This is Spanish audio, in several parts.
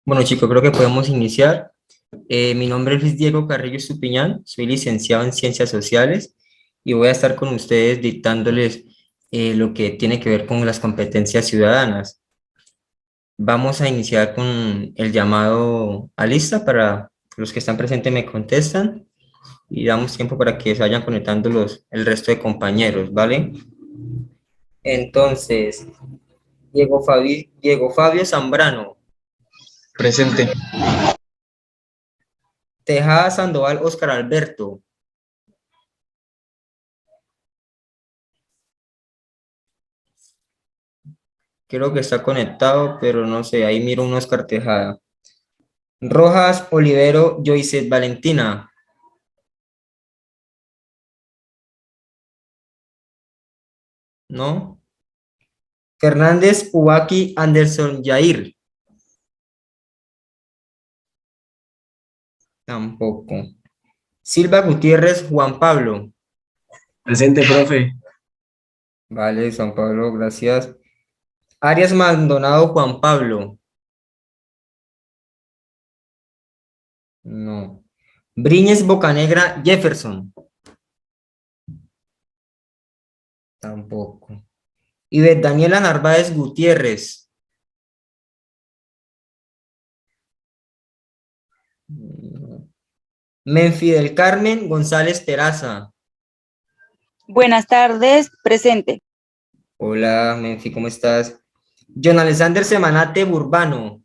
Bueno, chicos, creo que podemos iniciar. Mi nombre es Luis Diego Carrillo Estupiñán, soy licenciado en Ciencias Sociales y voy a estar con ustedes dictándoles lo que tiene que ver con las competencias ciudadanas. Vamos a iniciar con el llamado a lista para los que están presentes me contestan y damos tiempo para que se vayan conectando el resto de compañeros, ¿vale? Entonces, Diego Fabio Zambrano, Presente. Tejada Sandoval Oscar Alberto. Creo que está conectado, pero no sé, ahí miro unos Tejada. Rojas Olivero Joyce Valentina. ¿No? Fernández Ubaki Anderson Yair. Tampoco. Silva Gutiérrez Juan Pablo. Presente, profe. Vale, Juan Pablo, gracias. Arias Maldonado Juan Pablo. No. Briñez Bocanegra Jefferson. Tampoco. Y de Daniela Narváez Gutiérrez. No. Menfi del Carmen González Teraza. Buenas tardes, presente. Hola, Menfi, ¿cómo estás? John Alexander Semanate Burbano.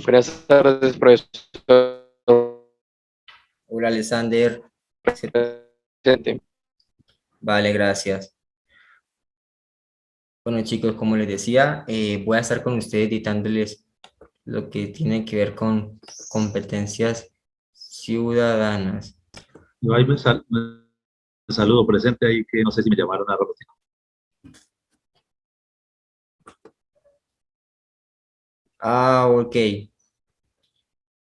Buenas tardes, profesor. Hola, Alexander. Presente. Vale, gracias. Bueno, chicos, como les decía, voy a estar con ustedes dictándoles lo que tiene que ver con competencias ciudadanas. Yo ahí me saludo presente ahí, que no sé si me llamaron a repetir. Ah, ok.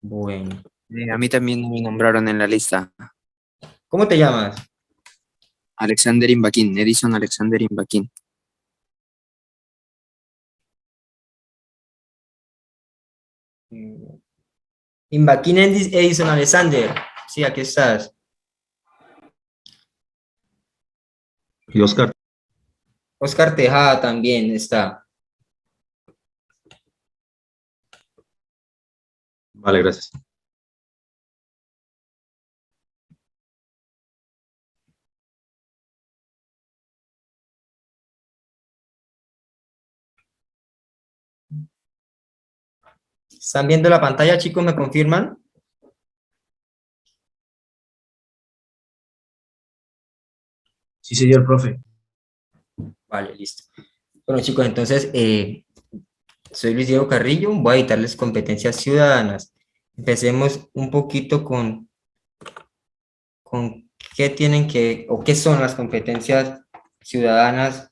Bueno. A mí también me nombraron en la lista. ¿Cómo te llamas? Alexander Imbaquín, Edison Alexander Imbaquín. Imbaquín Edison Alexander. Sí, aquí estás. Y Oscar, Oscar Tejada también está. vale, gracias. ¿Están viendo la pantalla, chicos? ¿Me confirman? Sí, señor, profe. Vale, listo. Bueno, chicos, entonces, soy Luis Diego Carrillo, voy a dictarles competencias ciudadanas. Empecemos un poquito con qué tienen que, o qué son las competencias ciudadanas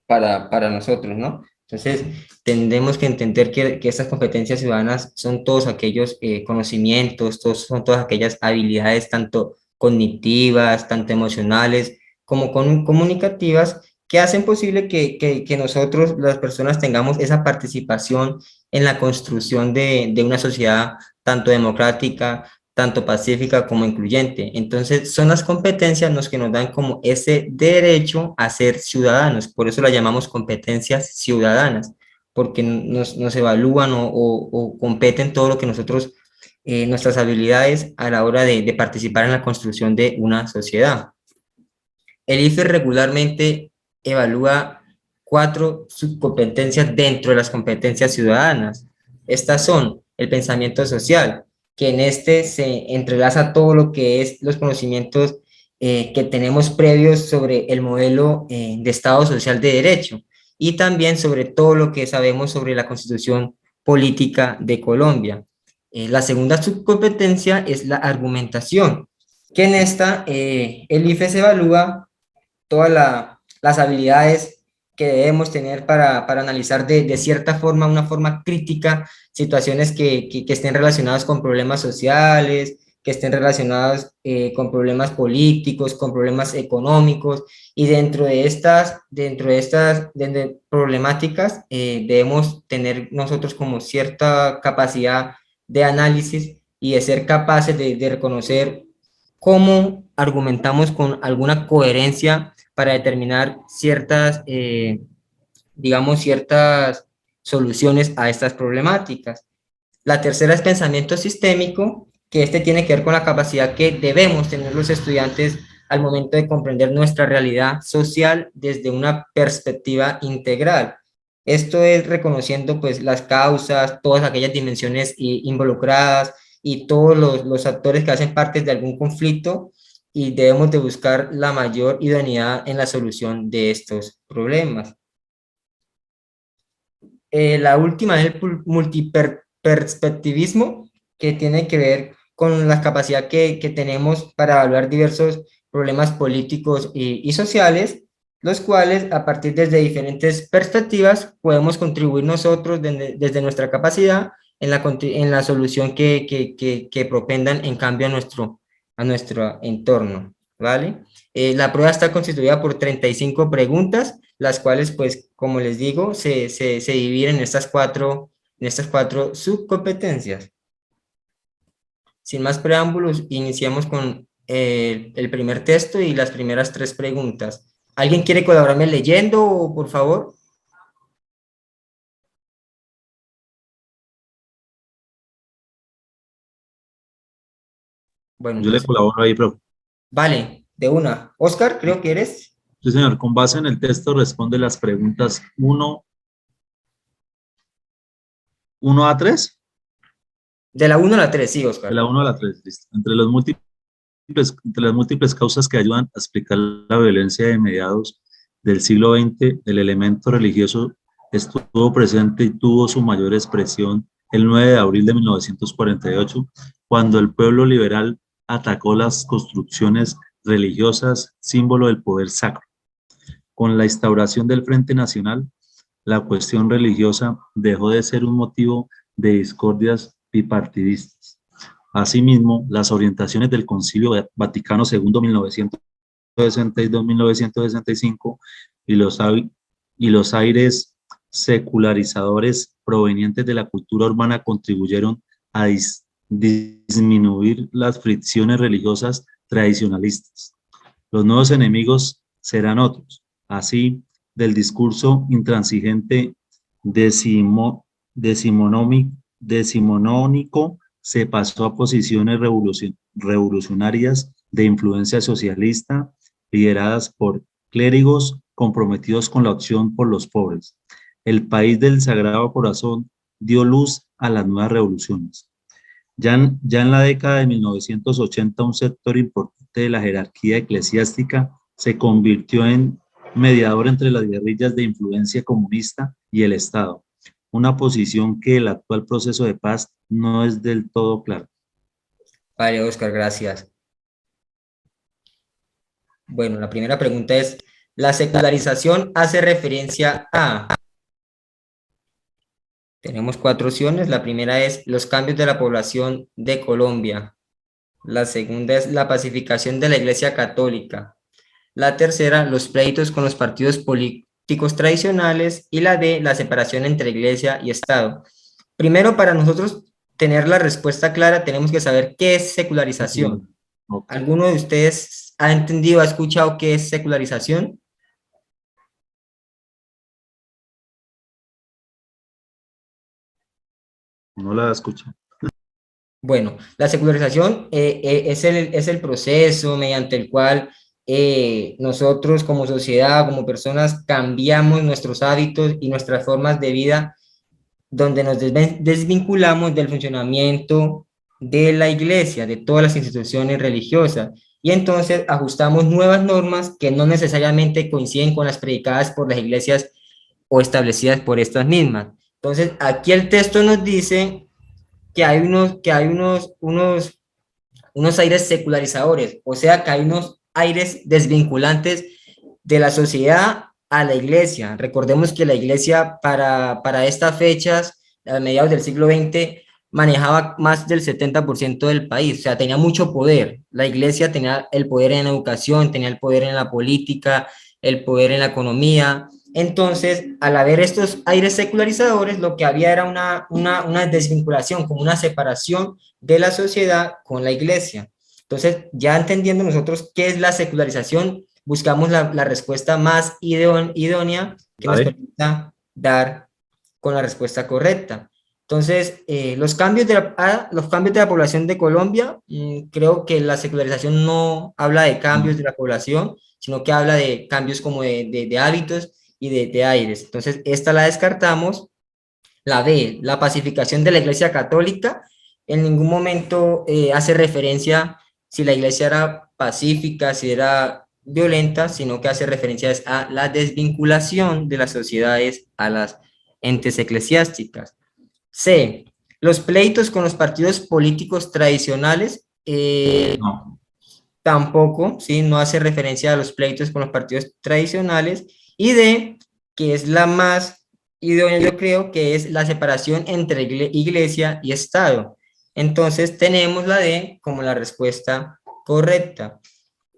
para nosotros, ¿no? Entonces, tendremos que entender que estas competencias ciudadanas son todos aquellos conocimientos, son todas aquellas habilidades, tanto cognitivas, tanto emocionales, como comunicativas, que hacen posible que nosotros, las personas, tengamos esa participación en la construcción de una sociedad tanto democrática, tanto pacífica como incluyente. Entonces, son las competencias los que nos dan como ese derecho a ser ciudadanos. Por eso las llamamos competencias ciudadanas, porque nos evalúan o competen todo lo que nosotros, nuestras habilidades a la hora de participar en la construcción de una sociedad. El IFE regularmente evalúa 4 subcompetencias dentro de las competencias ciudadanas. Estas son el pensamiento social, que en este se entrelaza todo lo que es los conocimientos que tenemos previos sobre el modelo de Estado social de derecho y también sobre todo lo que sabemos sobre la Constitución política de Colombia. La segunda subcompetencia es la argumentación, que en esta el IFE se evalúa todas las habilidades que debemos tener para analizar de cierta forma, una forma crítica, situaciones que estén relacionadas con problemas sociales, que estén relacionados con problemas políticos, con problemas económicos, y dentro de estas problemáticas debemos tener nosotros como cierta capacidad de análisis y de ser capaces de reconocer cómo argumentamos con alguna coherencia para determinar ciertas, digamos, ciertas soluciones a estas problemáticas. La tercera es pensamiento sistémico, que este tiene que ver con la capacidad que debemos tener los estudiantes al momento de comprender nuestra realidad social desde una perspectiva integral. Esto es reconociendo pues las causas, todas aquellas dimensiones involucradas y todos los actores que hacen parte de algún conflicto, y debemos de buscar la mayor idoneidad en la solución de estos problemas. La última es el multiperspectivismo, que tiene que ver con la capacidad que tenemos para evaluar diversos problemas políticos y sociales, los cuales a partir desde diferentes perspectivas podemos contribuir nosotros desde nuestra capacidad en la solución que propendan en cambio a nuestro entorno, ¿vale? La prueba está constituida por 35 preguntas, las cuales, pues, como les digo, se dividen en estas cuatro subcompetencias. Sin más preámbulos, iniciamos con el primer texto y las primeras 3 preguntas. ¿Alguien quiere colaborarme leyendo, por favor? Bueno, Yo le entonces, colaboro ahí, profe. vale, de una. Oscar, creo que eres. Sí, señor, con base en el texto responde las preguntas 1 a 3, De la 1 a la 3, sí, de Oscar. la 1 a la 3, listo. Entre las múltiples causas que ayudan a explicar la violencia de mediados del siglo XX, el elemento religioso estuvo presente y tuvo su mayor expresión el 9 de abril de 1948, cuando el pueblo liberal atacó las construcciones religiosas, símbolo del poder sacro. Con la instauración del Frente Nacional, la cuestión religiosa dejó de ser un motivo de discordias bipartidistas. Asimismo, las orientaciones del Concilio Vaticano II 1962-1965 y los aires secularizadores provenientes de la cultura urbana contribuyeron a disminuir las fricciones religiosas tradicionalistas. Los nuevos enemigos serán otros. Así, del discurso intransigente decimonónico se pasó a posiciones revolucionarias de influencia socialista, lideradas por clérigos comprometidos con la opción por los pobres. El país del Sagrado Corazón dio luz a las nuevas revoluciones. Ya en la década de 1980, un sector importante de la jerarquía eclesiástica se convirtió en mediador entre las guerrillas de influencia comunista y el Estado, una posición que el actual proceso de paz no es del todo clara. Vale, Oscar, gracias. Bueno, la primera pregunta es, ¿la secularización hace referencia a? Tenemos 4 opciones. La primera es los cambios de la población de Colombia. La segunda es la pacificación de la Iglesia Católica. La tercera, los pleitos con los partidos políticos tradicionales. Y la D, la separación entre Iglesia y Estado. Primero, para nosotros tener la respuesta clara, tenemos que saber qué es secularización. Okay. ¿Alguno de ustedes ha entendido, ha escuchado qué es secularización? No la escuché. Bueno, la secularización es el proceso mediante el cual nosotros como sociedad, como personas, cambiamos nuestros hábitos y nuestras formas de vida, donde nos desvinculamos del funcionamiento de la iglesia, de todas las instituciones religiosas, y entonces ajustamos nuevas normas que no necesariamente coinciden con las predicadas por las iglesias o establecidas por estas mismas. Entonces, aquí el texto nos dice que hay unos aires secularizadores, o sea, que hay unos aires desvinculantes de la sociedad a la iglesia. Recordemos que la iglesia para estas fechas, a mediados del siglo XX, manejaba más del 70% del país, o sea, tenía mucho poder. La iglesia tenía el poder en educación, tenía el poder en la política, el poder en la economía. Entonces, al haber estos aires secularizadores, lo que había era una desvinculación, como una separación de la sociedad con la iglesia. Entonces, ya entendiendo nosotros qué es la secularización, buscamos la respuesta más idónea que nos ¿Vale? permita dar con la respuesta correcta. Entonces, los cambios de la población de Colombia, creo que la secularización no habla de cambios de la población, sino que habla de cambios como de hábitos y de aires. Entonces, esta la descartamos. La B, la pacificación de la Iglesia Católica, en ningún momento hace referencia si la Iglesia era pacífica, si era violenta, sino que hace referencias a la desvinculación de las sociedades a las entes eclesiásticas. C, los pleitos con los partidos políticos tradicionales, No. tampoco, ¿sí? No hace referencia a los pleitos con los partidos tradicionales. Y D, que es la más idónea, yo creo, que es la separación entre iglesia y Estado. Entonces tenemos la D como la respuesta correcta.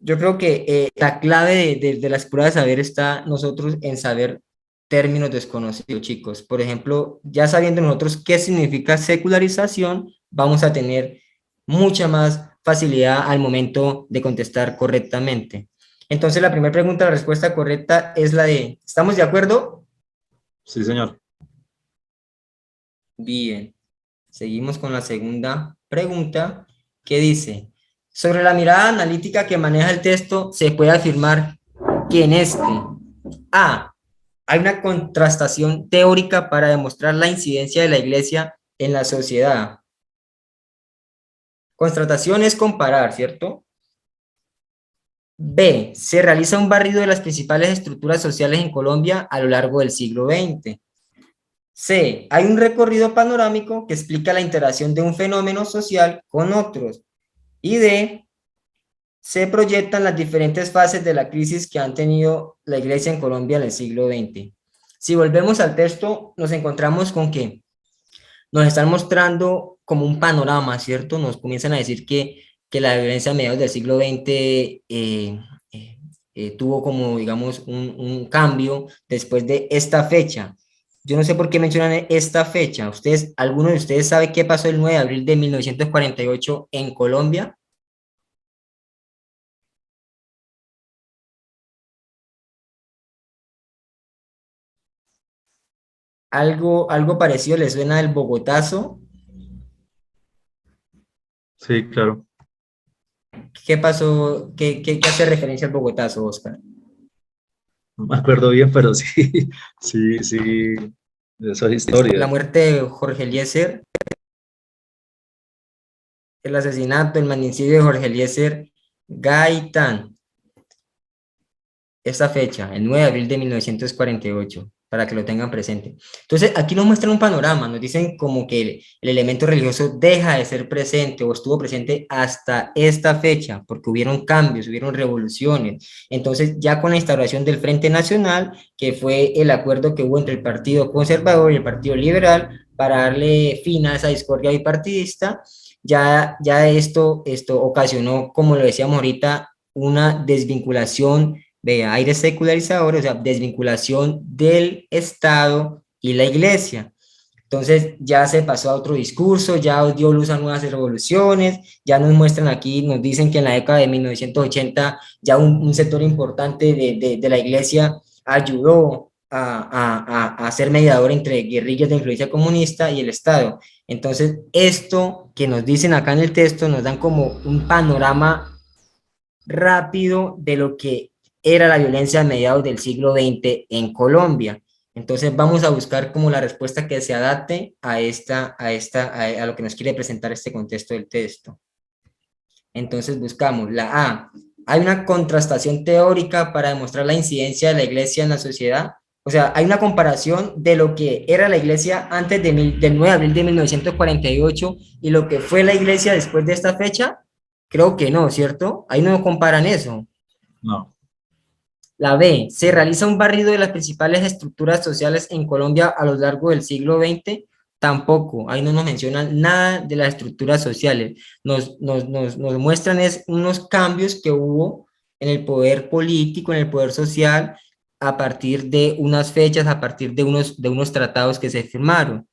Yo creo que la clave de la escuela de saber está nosotros en saber términos desconocidos, chicos. Por ejemplo, ya sabiendo nosotros qué significa secularización, vamos a tener mucha más facilidad al momento de contestar correctamente. Entonces, la primera pregunta, la respuesta correcta es la de, ¿estamos de acuerdo? Sí, señor. Bien. Seguimos con la segunda pregunta, que dice, sobre la mirada analítica que maneja el texto, se puede afirmar que en este, A, hay una contrastación teórica para demostrar la incidencia de la iglesia en la sociedad. Contrastación es comparar, ¿cierto? B, se realiza un barrido de las principales estructuras sociales en Colombia a lo largo del siglo XX. C, hay un recorrido panorámico que explica la interacción de un fenómeno social con otros. Y D, se proyectan las diferentes fases de la crisis que han tenido la iglesia en Colombia en el siglo XX. Si volvemos al texto, nos encontramos con que nos están mostrando como un panorama, ¿cierto? Nos comienzan a decir que la violencia a mediados del siglo XX tuvo como, digamos, un cambio después de esta fecha. Yo no sé por qué mencionan esta fecha. ¿Ustedes, alguno de ustedes sabe qué pasó el 9 de abril de 1948 en Colombia? Algo parecido le suena el Bogotazo. Sí, claro. ¿Qué pasó? ¿Qué hace referencia al Bogotazo, Oscar? No me acuerdo bien, pero sí, sí, sí. Eso es historia. La muerte de Jorge Eliezer, el asesinato, el magnicidio de Jorge Eliezer Gaitán. Esta fecha, el 9 de abril de 1948, para que lo tengan presente. Entonces, aquí nos muestran un panorama, nos dicen como que el elemento religioso deja de ser presente o estuvo presente hasta esta fecha, porque hubieron cambios, hubieron revoluciones. Entonces, ya con la instauración del Frente Nacional, que fue el acuerdo que hubo entre el Partido Conservador y el Partido Liberal, para darle fin a esa discordia bipartidista, ya esto ocasionó, como lo decíamos ahorita, una desvinculación de aire secularizador, o sea, desvinculación del Estado y la Iglesia. Entonces ya se pasó a otro discurso, ya dio luz a nuevas revoluciones, ya nos muestran aquí, nos dicen que en la década de 1980 ya un sector importante de la Iglesia ayudó a ser mediador entre guerrillas de influencia comunista y el Estado. Entonces, esto que nos dicen acá en el texto nos dan como un panorama rápido de lo que era la violencia a mediados del siglo XX en Colombia. Entonces vamos a buscar como la respuesta que se adapte a lo que nos quiere presentar este contexto del texto. Entonces buscamos la A. Hay una contrastación teórica para demostrar la incidencia de la iglesia en la sociedad. O sea, hay una comparación de lo que era la iglesia antes del 9 de abril de 1948 y lo que fue la iglesia después de esta fecha. Creo que no, ¿cierto? Ahí no comparan eso. No. La B, se realiza un barrido de las principales estructuras sociales en Colombia a lo largo del siglo XX. tampoco, ahí no nos mencionan nada de las estructuras sociales, nos muestran unos cambios que hubo en el poder político, en el poder social, a partir de unas fechas, a partir de unos tratados que se firmaron.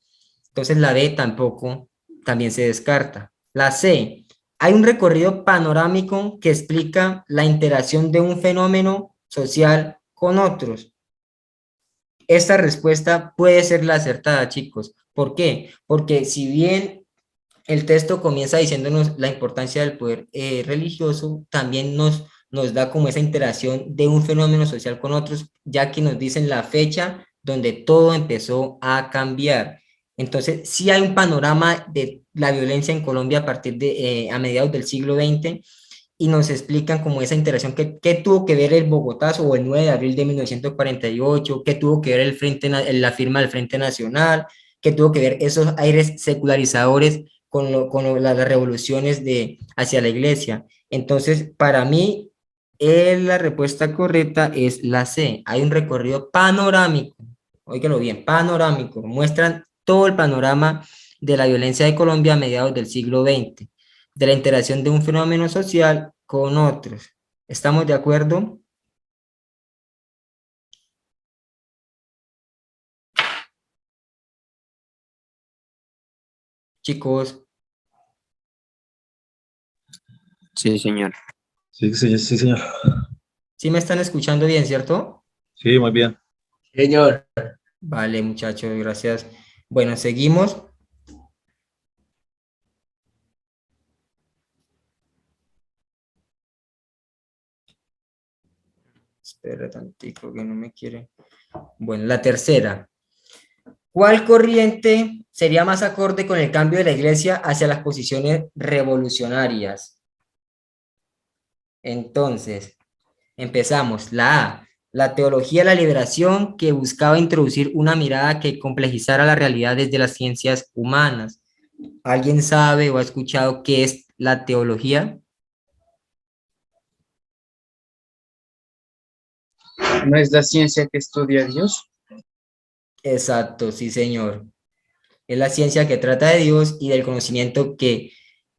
Entonces la D tampoco, también se descarta. La C, hay un recorrido panorámico que explica la interacción de un fenómeno social con otros. Esta respuesta puede ser la acertada, chicos. ¿Por qué? Porque si bien el texto comienza diciéndonos la importancia del poder religioso, también nos da como esa interacción de un fenómeno social con otros, ya que nos dicen la fecha donde todo empezó a cambiar. Entonces, sí hay un panorama de la violencia en Colombia a partir de, a mediados del siglo XX, y nos explican como esa interacción, qué tuvo que ver el Bogotazo o el 9 de abril de 1948, qué tuvo que ver la firma del Frente Nacional, qué tuvo que ver esos aires secularizadores con las revoluciones hacia la iglesia. Entonces, para mí, la respuesta correcta es la C. Hay un recorrido panorámico, óigalo bien, panorámico, muestran todo el panorama de la violencia de Colombia a mediados del siglo XX, de la interacción de un fenómeno social con otros. ¿Estamos de acuerdo? Chicos, Sí, señor. Sí, sí, señor. ¿sí me están escuchando bien, cierto? Sí, muy bien. Señor. Vale, muchachos, gracias. Bueno, seguimos. Espera tantico que no me quiere. Bueno, la tercera. ¿Cuál corriente sería más acorde con el cambio de la iglesia hacia las posiciones revolucionarias? Entonces, empezamos. La A, la teología de la liberación, que buscaba introducir una mirada que complejizara la realidad desde las ciencias humanas. ¿Alguien sabe o ha escuchado qué es la teología? ¿No es la ciencia que estudia a Dios? Exacto, sí, señor. Es la ciencia que trata de Dios y del conocimiento que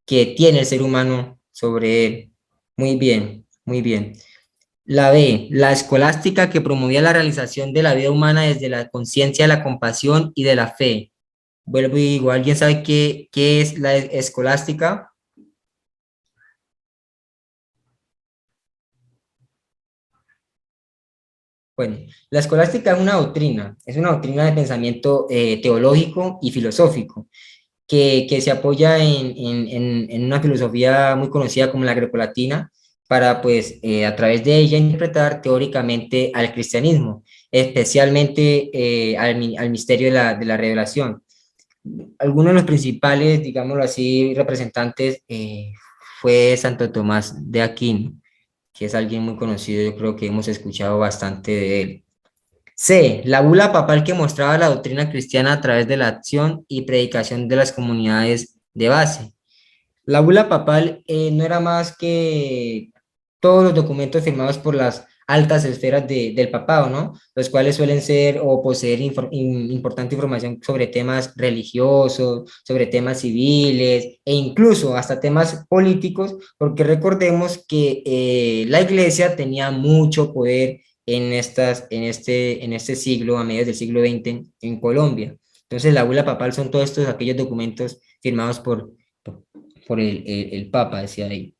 tiene el ser humano sobre él. Muy bien, muy bien. La B, la escolástica, que promovía la realización de la vida humana desde la conciencia de la compasión y de la fe. Vuelvo y digo, ¿alguien sabe qué es la escolástica? Bueno, la escolástica es una doctrina de pensamiento teológico y filosófico, que se apoya en una filosofía muy conocida como la grecolatina, para pues a través de ella interpretar teóricamente al cristianismo, especialmente al misterio de la revelación. Algunos de los principales, digámoslo así, representantes fue Santo Tomás de Aquino, que es alguien muy conocido, yo creo que hemos escuchado bastante de él. C, la bula papal, que mostraba la doctrina cristiana a través de la acción y predicación de las comunidades de base. La bula papal no era más que todos los documentos firmados por las altas esferas del papado, ¿no? Los cuales suelen ser o poseer importante información sobre temas religiosos, sobre temas civiles e incluso hasta temas políticos, porque recordemos que la iglesia tenía mucho poder en este siglo, a mediados del siglo XX, en Colombia. Entonces, la bula papal son todos estos, aquellos documentos firmados por el Papa, decía ahí.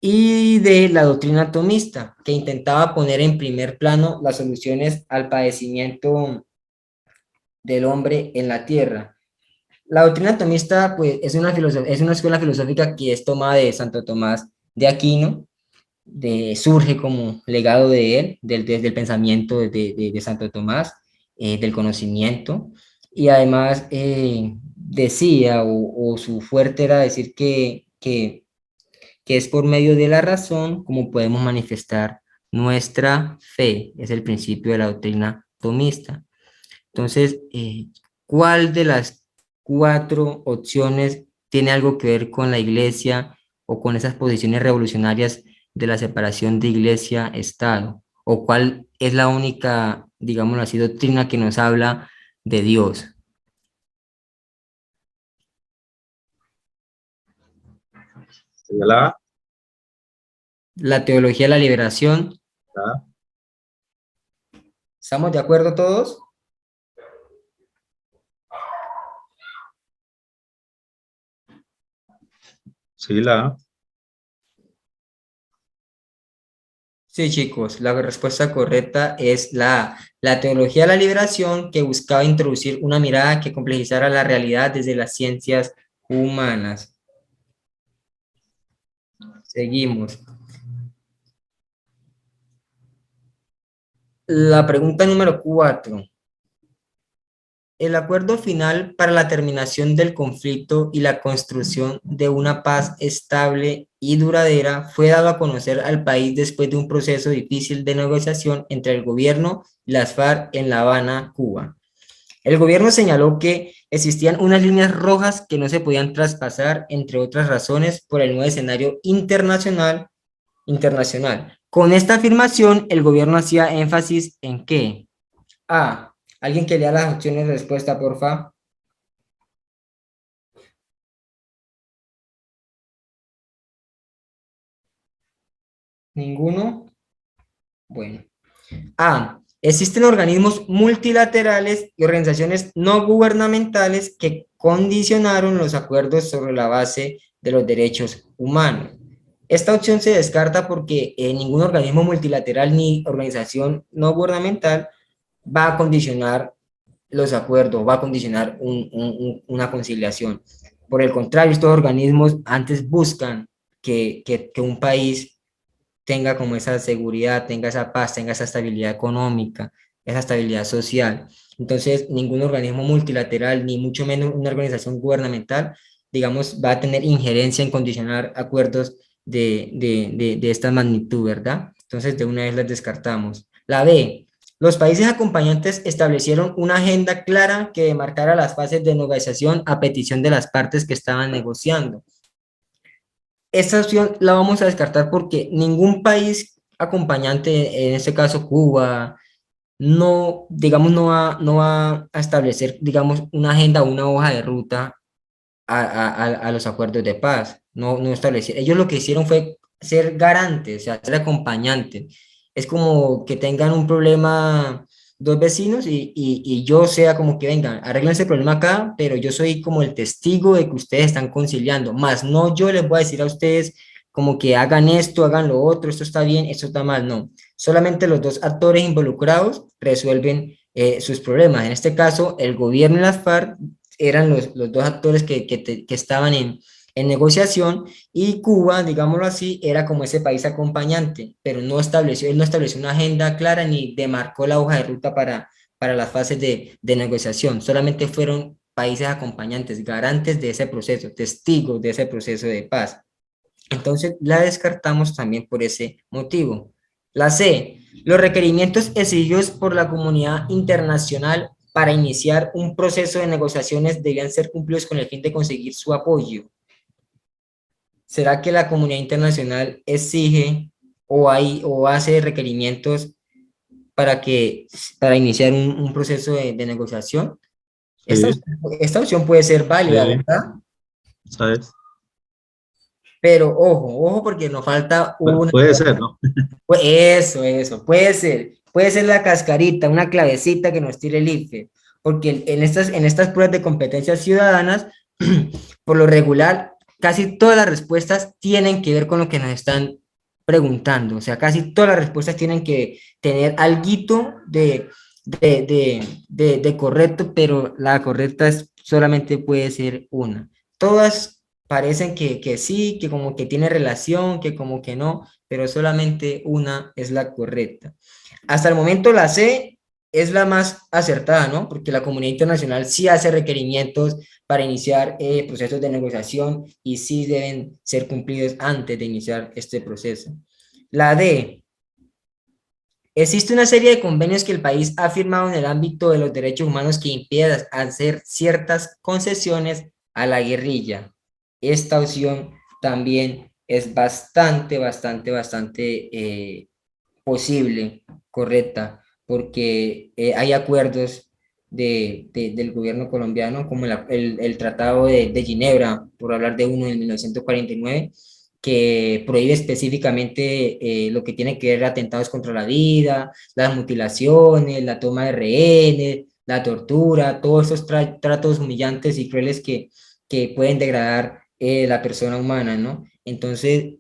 Y de la doctrina tomista, que intentaba poner en primer plano las soluciones al padecimiento del hombre en la tierra. La doctrina tomista, pues, es una escuela filosófica que es tomada de Santo Tomás de Aquino, surge como legado de él, desde el pensamiento de Santo Tomás, del conocimiento, y además decía, o su fuerte era decir que es por medio de la razón como podemos manifestar nuestra fe, es el principio de la doctrina tomista. Entonces, ¿cuál de las cuatro opciones tiene algo que ver con la iglesia o con esas posiciones revolucionarias de la separación de iglesia-estado? ¿O cuál es la única, digámoslo así, doctrina que nos habla de Dios? Sería la A. La teología de la liberación. La A. ¿Estamos de acuerdo todos? Sí, la A. Sí, chicos, la respuesta correcta es la A. La teología de la liberación, que buscaba introducir una mirada que complejizara la realidad desde las ciencias humanas. Seguimos. La pregunta número 4. El acuerdo final para la terminación del conflicto y la construcción de una paz estable y duradera fue dado a conocer al país después de un proceso difícil de negociación entre el gobierno y las FARC en La Habana, Cuba. El gobierno señaló que existían unas líneas rojas que no se podían traspasar, entre otras razones, por el nuevo escenario internacional. Con esta afirmación, el gobierno hacía énfasis en que A. ¿Alguien que lea las opciones de respuesta, porfa? ¿Ninguno? Bueno. A. Existen organismos multilaterales y organizaciones no gubernamentales que condicionaron los acuerdos sobre la base de los derechos humanos. Esta opción se descarta porque ningún organismo multilateral ni organización no gubernamental va a condicionar los acuerdos, va a condicionar una conciliación. Por el contrario, estos organismos antes buscan que un país tenga como esa seguridad, tenga esa paz, tenga esa estabilidad económica, esa estabilidad social. Entonces, ningún organismo multilateral, ni mucho menos una organización gubernamental, digamos, va a tener injerencia en condicionar acuerdos de esta magnitud, ¿verdad? Entonces, de una vez las descartamos. La B. Los países acompañantes establecieron una agenda clara que demarcara las fases de negociación a petición de las partes que estaban negociando. Esta opción la vamos a descartar porque ningún país acompañante, en este caso Cuba, no, digamos, no va a establecer, digamos, una agenda o una hoja de ruta a los acuerdos de paz. No establecieron. Ellos lo que hicieron fue ser garantes, o sea, ser acompañantes. Es como que tengan un problema dos vecinos y yo sea como que vengan, arreglen ese problema acá, pero yo soy como el testigo de que ustedes están conciliando, más no yo les voy a decir a ustedes como que hagan esto, hagan lo otro, esto está bien, esto está mal, no. Solamente los dos actores involucrados resuelven sus problemas. En este caso, el gobierno y las FARC eran los dos actores que estaban en negociación, y Cuba, digámoslo así, era como ese país acompañante, pero él no estableció una agenda clara ni demarcó la hoja de ruta para las fases de negociación. Solamente fueron países acompañantes, garantes de ese proceso, testigos de ese proceso de paz. Entonces la descartamos también por ese motivo. La C. Los requerimientos exigidos por la comunidad internacional para iniciar un proceso de negociaciones debían ser cumplidos con el fin de conseguir su apoyo. ¿Será que la comunidad internacional exige o hace requerimientos para iniciar un proceso de negociación? Sí. Esta opción puede ser válida, Sí. ¿verdad? ¿Sabes? Pero ojo, porque nos falta una. Puede ser, ¿no? Eso, puede ser la cascarita, una clavecita que nos tire el IFE, porque en estas pruebas de competencias ciudadanas, por lo regular, casi todas las respuestas tienen que ver con lo que nos están preguntando, o sea, casi todas las respuestas tienen que tener alguito de correcto, pero la correcta solamente puede ser una. Todas parecen que sí, que como que tiene relación, que como que no, pero solamente una es la correcta. Hasta el momento la C es la más acertada, ¿no? Porque la comunidad internacional sí hace requerimientos para iniciar procesos de negociación y sí deben ser cumplidos antes de iniciar este proceso. La D. Existe una serie de convenios que el país ha firmado en el ámbito de los derechos humanos que impiden hacer ciertas concesiones a la guerrilla. Esta opción también es bastante posible, correcta, porque hay acuerdos del gobierno colombiano, como el Tratado de Ginebra, por hablar de uno en 1949, que prohíbe específicamente lo que tiene que ver atentados contra la vida, las mutilaciones, la toma de rehenes, la tortura, todos esos tratos humillantes y crueles que pueden degradar la persona humana, ¿no? Entonces,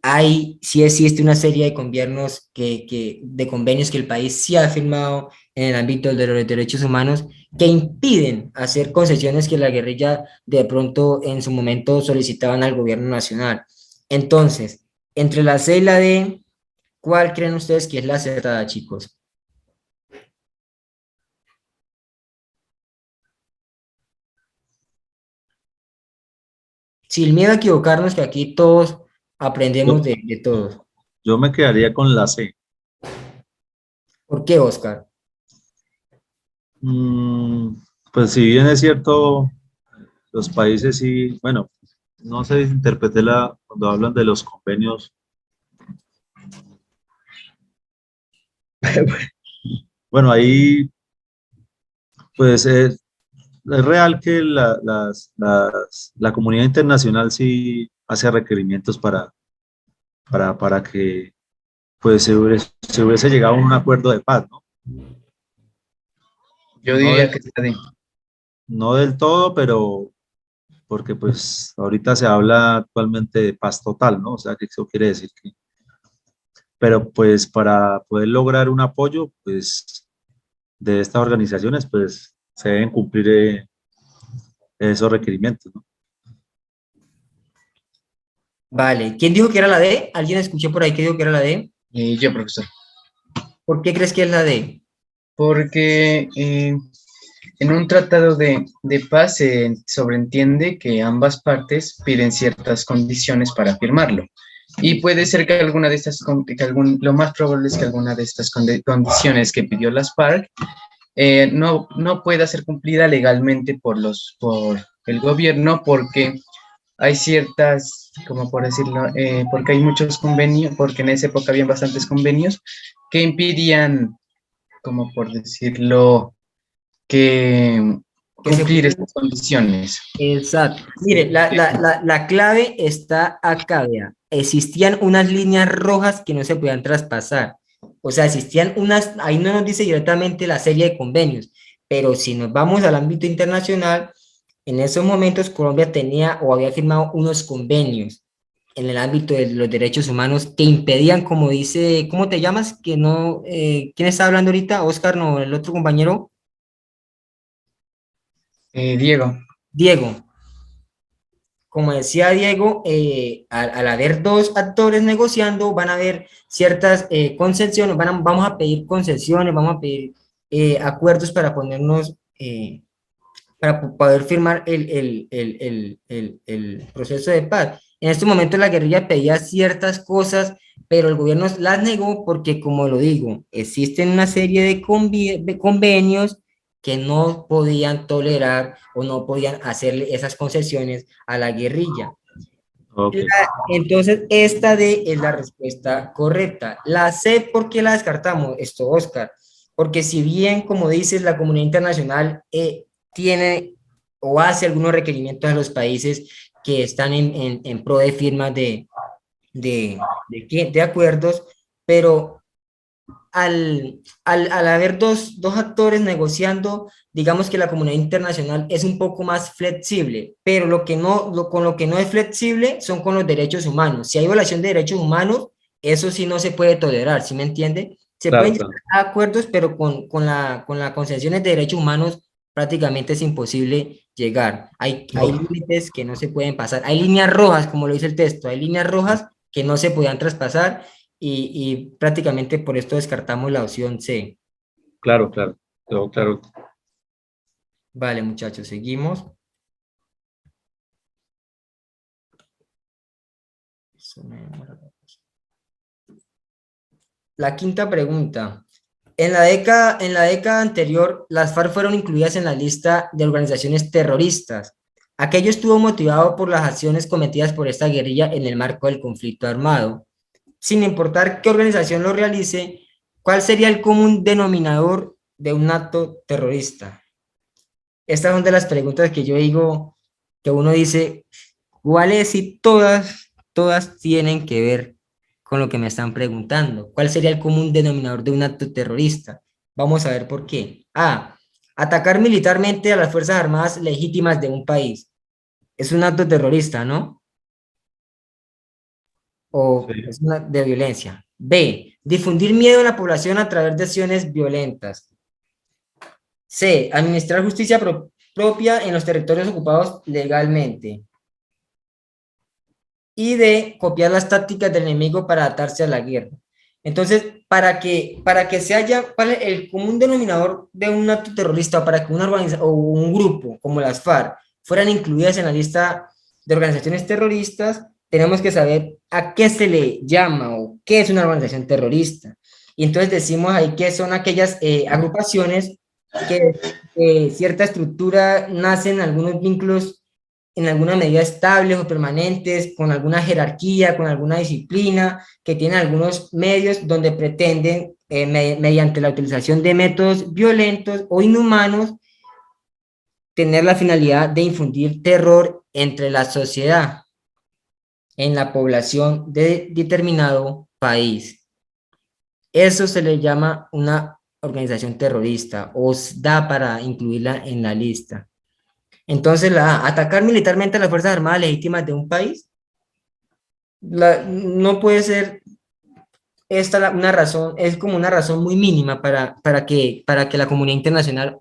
sí existe una serie de convenios de convenios que el país sí ha firmado en el ámbito de los derechos humanos que impiden hacer concesiones que la guerrilla de pronto en su momento solicitaban al gobierno nacional. Entonces, entre la C y la D, ¿cuál creen ustedes que es la acertada, chicos? Sin miedo a equivocarnos, que aquí todos aprendemos Yo, de todos. yo me quedaría con la C. ¿Por qué, Oscar? Mm, pues si bien es cierto, los países sí, bueno, no sé, interpreté cuando hablan de los convenios. Bueno, ahí pues es real que la comunidad internacional sí hace requerimientos para que pues se hubiese llegado a un acuerdo de paz, ¿no? Yo No, diría que es la D. no del todo, pero porque pues ahorita se habla actualmente de paz total, ¿no? O sea, que eso quiere decir que, pero pues para poder lograr un apoyo, pues de estas organizaciones, pues se deben cumplir esos requerimientos, ¿no? Vale, ¿quién dijo que era la D? ¿Alguien escuchó por ahí que dijo que era la D? Yo, profesor. ¿Por qué crees que es la D? Porque en un tratado de paz se sobreentiende que ambas partes piden ciertas condiciones para firmarlo. Y puede ser que alguna de estas, lo más probable es que alguna de estas condiciones que pidió las FARC no pueda ser cumplida legalmente por el gobierno porque hay ciertas, como por decirlo, porque hay muchos convenios, porque en esa época habían bastantes convenios que impidían, como por decirlo, que Que se cumplir cumplen. estas condiciones. Exacto. Mire, la clave está acá, vea. Existían unas líneas rojas que no se podían traspasar. O sea, existían ahí no nos dice directamente la serie de convenios, pero si nos vamos al ámbito internacional, en esos momentos Colombia tenía o había firmado unos convenios en el ámbito de los derechos humanos que impedían, como dice, ¿cómo te llamas? Que no, ¿quién está hablando ahorita? Oscar, no, el otro compañero, Diego, Diego. Como decía Diego, al haber dos actores negociando, van a haber ciertas concesiones, vamos a pedir concesiones, vamos a pedir acuerdos para ponernos, para poder firmar el proceso de paz. En este momento la guerrilla pedía ciertas cosas, pero el gobierno las negó porque, como lo digo, existen una serie de convenios que no podían tolerar o no podían hacerle esas concesiones a la guerrilla. Ok. Entonces, esta D es la respuesta correcta. La C, ¿por qué la descartamos? Esto, Oscar, porque si bien, como dices, la comunidad internacional tiene o hace algunos requerimientos a los países que están en pro de firmas de acuerdos, pero al haber dos actores negociando, digamos que la comunidad internacional es un poco más flexible, pero con lo que no es flexible son con los derechos humanos. Si hay violación de derechos humanos, eso sí no se puede tolerar, ¿sí me entiende? Se Claro, pueden llegar claro. a acuerdos, pero con las concesiones de derechos humanos prácticamente es imposible llegar. Hay Ok. límites que no se pueden pasar. Hay líneas rojas, como lo dice el texto, hay líneas rojas que no se podían traspasar y prácticamente por esto descartamos la opción C. Claro, claro. Claro, claro. Vale, muchachos, seguimos. La quinta pregunta. En la década anterior, las FARC fueron incluidas en la lista de organizaciones terroristas. Aquello estuvo motivado por las acciones cometidas por esta guerrilla en el marco del conflicto armado. Sin importar qué organización lo realice, ¿cuál sería el común denominador de un acto terrorista? Estas son de las preguntas que yo digo, que uno dice, ¿cuáles y todas todas tienen que ver con lo que me están preguntando. ¿Cuál sería el común denominador de un acto terrorista? Vamos a ver por qué. A. Atacar militarmente a las Fuerzas Armadas legítimas de un país. Es un acto terrorista, ¿no? O Sí. es una de violencia. B. Difundir miedo en la población a través de acciones violentas. C. Administrar justicia propia en los territorios ocupados legalmente. Y D. Copiar las tácticas del enemigo para adaptarse a la guerra. Entonces, para que se haya, ¿cuál es el común denominador de un acto terrorista, o para que una organización o un grupo como las FARC fueran incluidas en la lista de organizaciones terroristas? Tenemos que saber a qué se le llama o qué es una organización terrorista. Y entonces decimos ahí que son aquellas agrupaciones que cierta estructura nacen algunos vínculos en alguna medida estables o permanentes, con alguna jerarquía, con alguna disciplina, que tienen algunos medios donde pretenden, mediante la utilización de métodos violentos o inhumanos, tener la finalidad de infundir terror entre la sociedad, en la población de determinado país. Eso se le llama una organización terrorista, o da para incluirla en la lista. Entonces, atacar militarmente a las Fuerzas Armadas legítimas de un país, no puede ser esta una razón, es como una razón muy mínima para que la comunidad internacional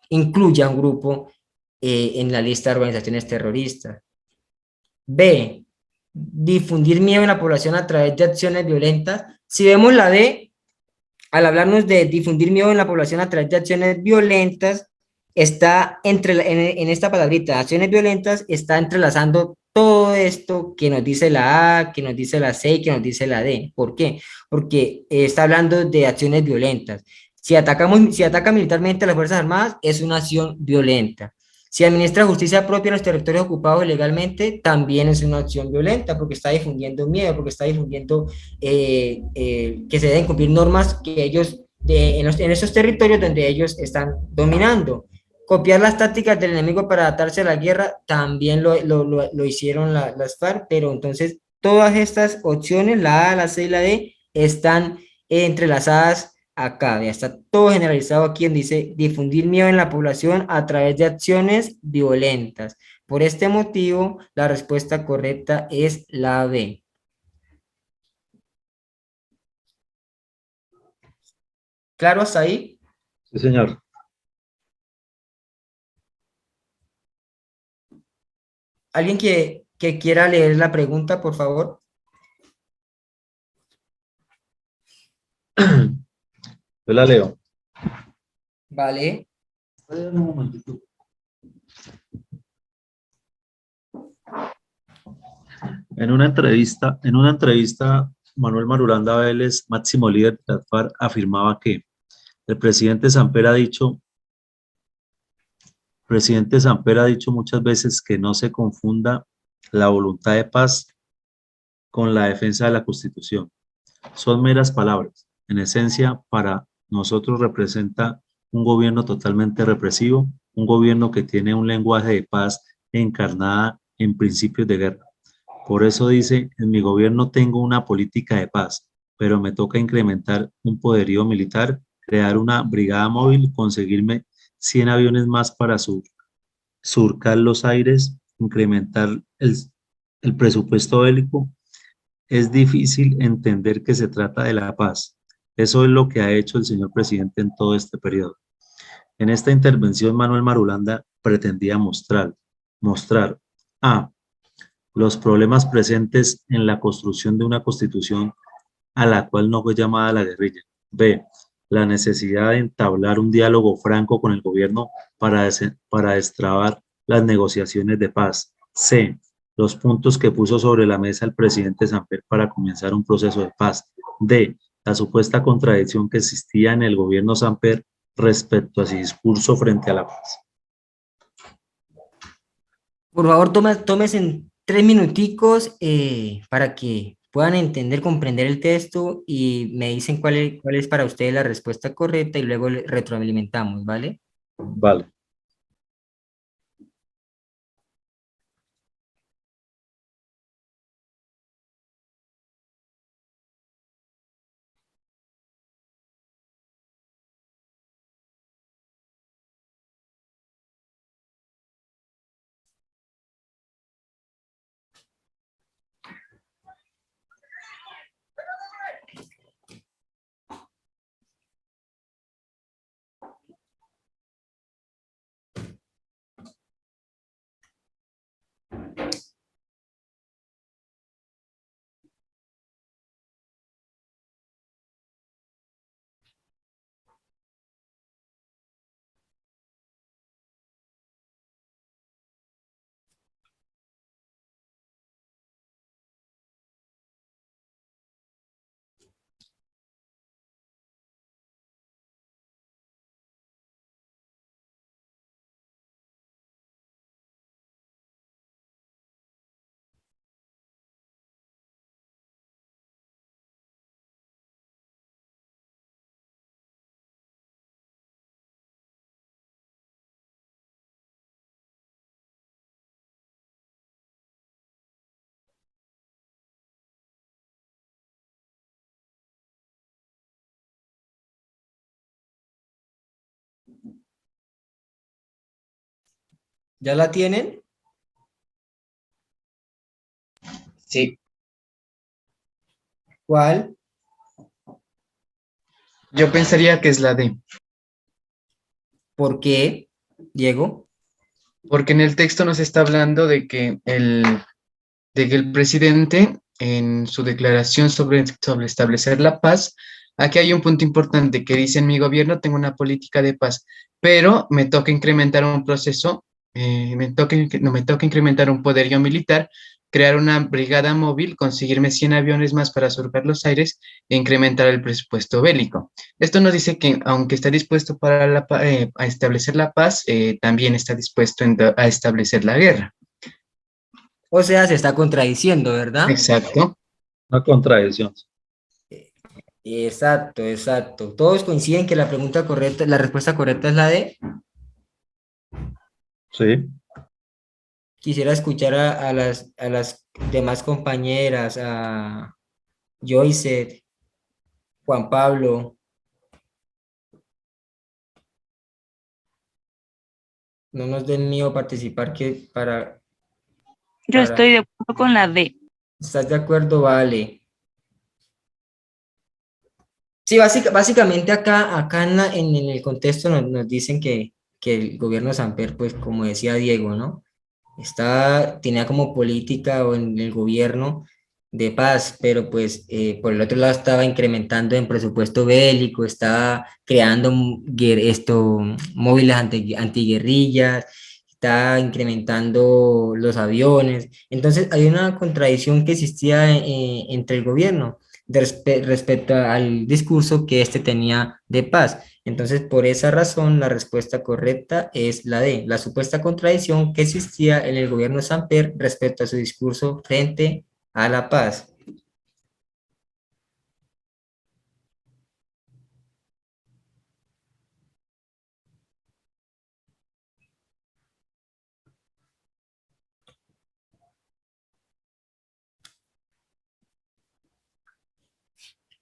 incluya un grupo en la lista de organizaciones terroristas. B. Difundir miedo en la población a través de acciones violentas. Si vemos la D, al hablarnos de difundir miedo en la población a través de acciones violentas, está en esta palabrita, acciones violentas, está entrelazando todo esto que nos dice la A, que nos dice la C y que nos dice la D. ¿Por qué? Porque está hablando de acciones violentas. Si ataca militarmente a las Fuerzas Armadas, es una acción violenta. Si administra justicia propia en los territorios ocupados ilegalmente, también es una acción violenta, porque está difundiendo miedo, porque está difundiendo que se deben cumplir normas que ellos, en esos territorios donde ellos están dominando. Copiar las tácticas del enemigo para adaptarse a la guerra, también lo hicieron las FARC, pero entonces todas estas opciones, la A, la C y la D, están entrelazadas acá. Ya está todo generalizado aquí en dice difundir miedo en la población a través de acciones violentas. Por este motivo, la respuesta correcta es la B. ¿Claro hasta ahí? Sí, señor. ¿Alguien que quiera leer la pregunta, por favor? Yo la leo. Vale. En una entrevista, Manuel Marulanda Vélez, máximo líder de la FARC, afirmaba que el presidente Samper ha dicho muchas veces que no se confunda la voluntad de paz con la defensa de la Constitución. Son meras palabras. En esencia, para nosotros representa un gobierno totalmente represivo, un gobierno que tiene un lenguaje de paz encarnada en principios de guerra. Por eso dice, en mi gobierno tengo una política de paz, pero me toca incrementar un poderío militar, crear una brigada móvil, conseguirme 100 aviones más para surcar los aires, incrementar el presupuesto bélico. Es difícil entender que se trata de la paz. Eso es lo que ha hecho el señor presidente en todo este periodo. En esta intervención, Manuel Marulanda pretendía mostrar A, los problemas presentes en la construcción de una constitución a la cual no fue llamada la guerrilla. B, la necesidad de entablar un diálogo franco con el gobierno para destrabar las negociaciones de paz. C, los puntos que puso sobre la mesa el presidente Samper para comenzar un proceso de paz. D, la supuesta contradicción que existía en el gobierno Samper respecto a su discurso frente a la paz. Por favor, tomes en 3 minuticos para que puedan entender, comprender el texto y me dicen cuál es para ustedes la respuesta correcta y luego retroalimentamos, ¿vale? Vale. ¿Ya la tienen? Sí, ¿Cuál? yo pensaría que es la D, ¿Por qué, Diego? porque en el texto nos está hablando de que el presidente, en su declaración sobre establecer la paz, aquí hay un punto importante que dice: en mi gobierno tengo una política de paz, pero me toca incrementar un proceso, no me toca incrementar un poderío militar, crear una brigada móvil, conseguirme 100 aviones más para surcar los aires e incrementar el presupuesto bélico. Esto nos dice que aunque está dispuesto a establecer la paz, también está dispuesto a establecer la guerra. O sea, se está contradiciendo, ¿verdad? Exacto. Una contradicción. Exacto, exacto. Todos coinciden que la pregunta correcta, la respuesta correcta es la D. Sí. Quisiera escuchar a las demás compañeras, a Joyce, Juan Pablo. No nos den miedo participar Yo para... estoy de acuerdo con la D. ¿Estás de acuerdo? Vale. Sí, básicamente acá en el contexto nos dicen que el gobierno de Samper, pues como decía Diego, ¿no? Tenía como política o en el gobierno de paz, pero pues por el otro lado estaba incrementando en presupuesto bélico, estaba creando móviles antiguerrillas, estaba incrementando los aviones. Entonces hay una contradicción que existía entre el gobierno respecto al discurso que este tenía de paz. Entonces, por esa razón, la respuesta correcta es la D, la supuesta contradicción que existía en el gobierno de Samper respecto a su discurso frente a la paz.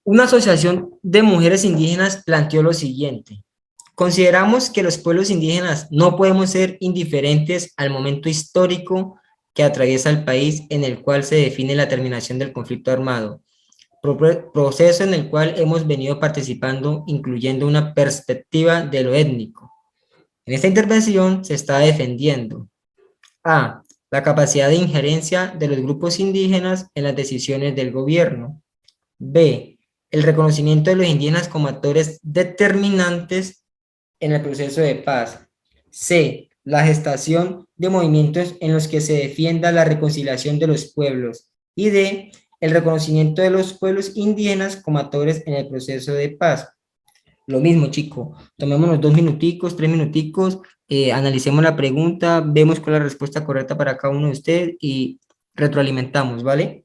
Una asociación de mujeres indígenas planteó lo siguiente: consideramos que los pueblos indígenas no podemos ser indiferentes al momento histórico que atraviesa el país en el cual se define la terminación del conflicto armado, proceso en el cual hemos venido participando, incluyendo una perspectiva de lo étnico. En esta intervención se está defendiendo a. La capacidad de injerencia de los grupos indígenas en las decisiones del gobierno. B. El reconocimiento de los indígenas como actores determinantes en el proceso de paz. C. La gestación de movimientos en los que se defienda la reconciliación de los pueblos. Y D. El reconocimiento de los pueblos indígenas como actores en el proceso de paz. Lo mismo, chico. Tomémonos 2 minuticos, 3 minuticos, analicemos la pregunta, vemos cuál es la respuesta correcta para cada uno de ustedes y retroalimentamos, ¿vale?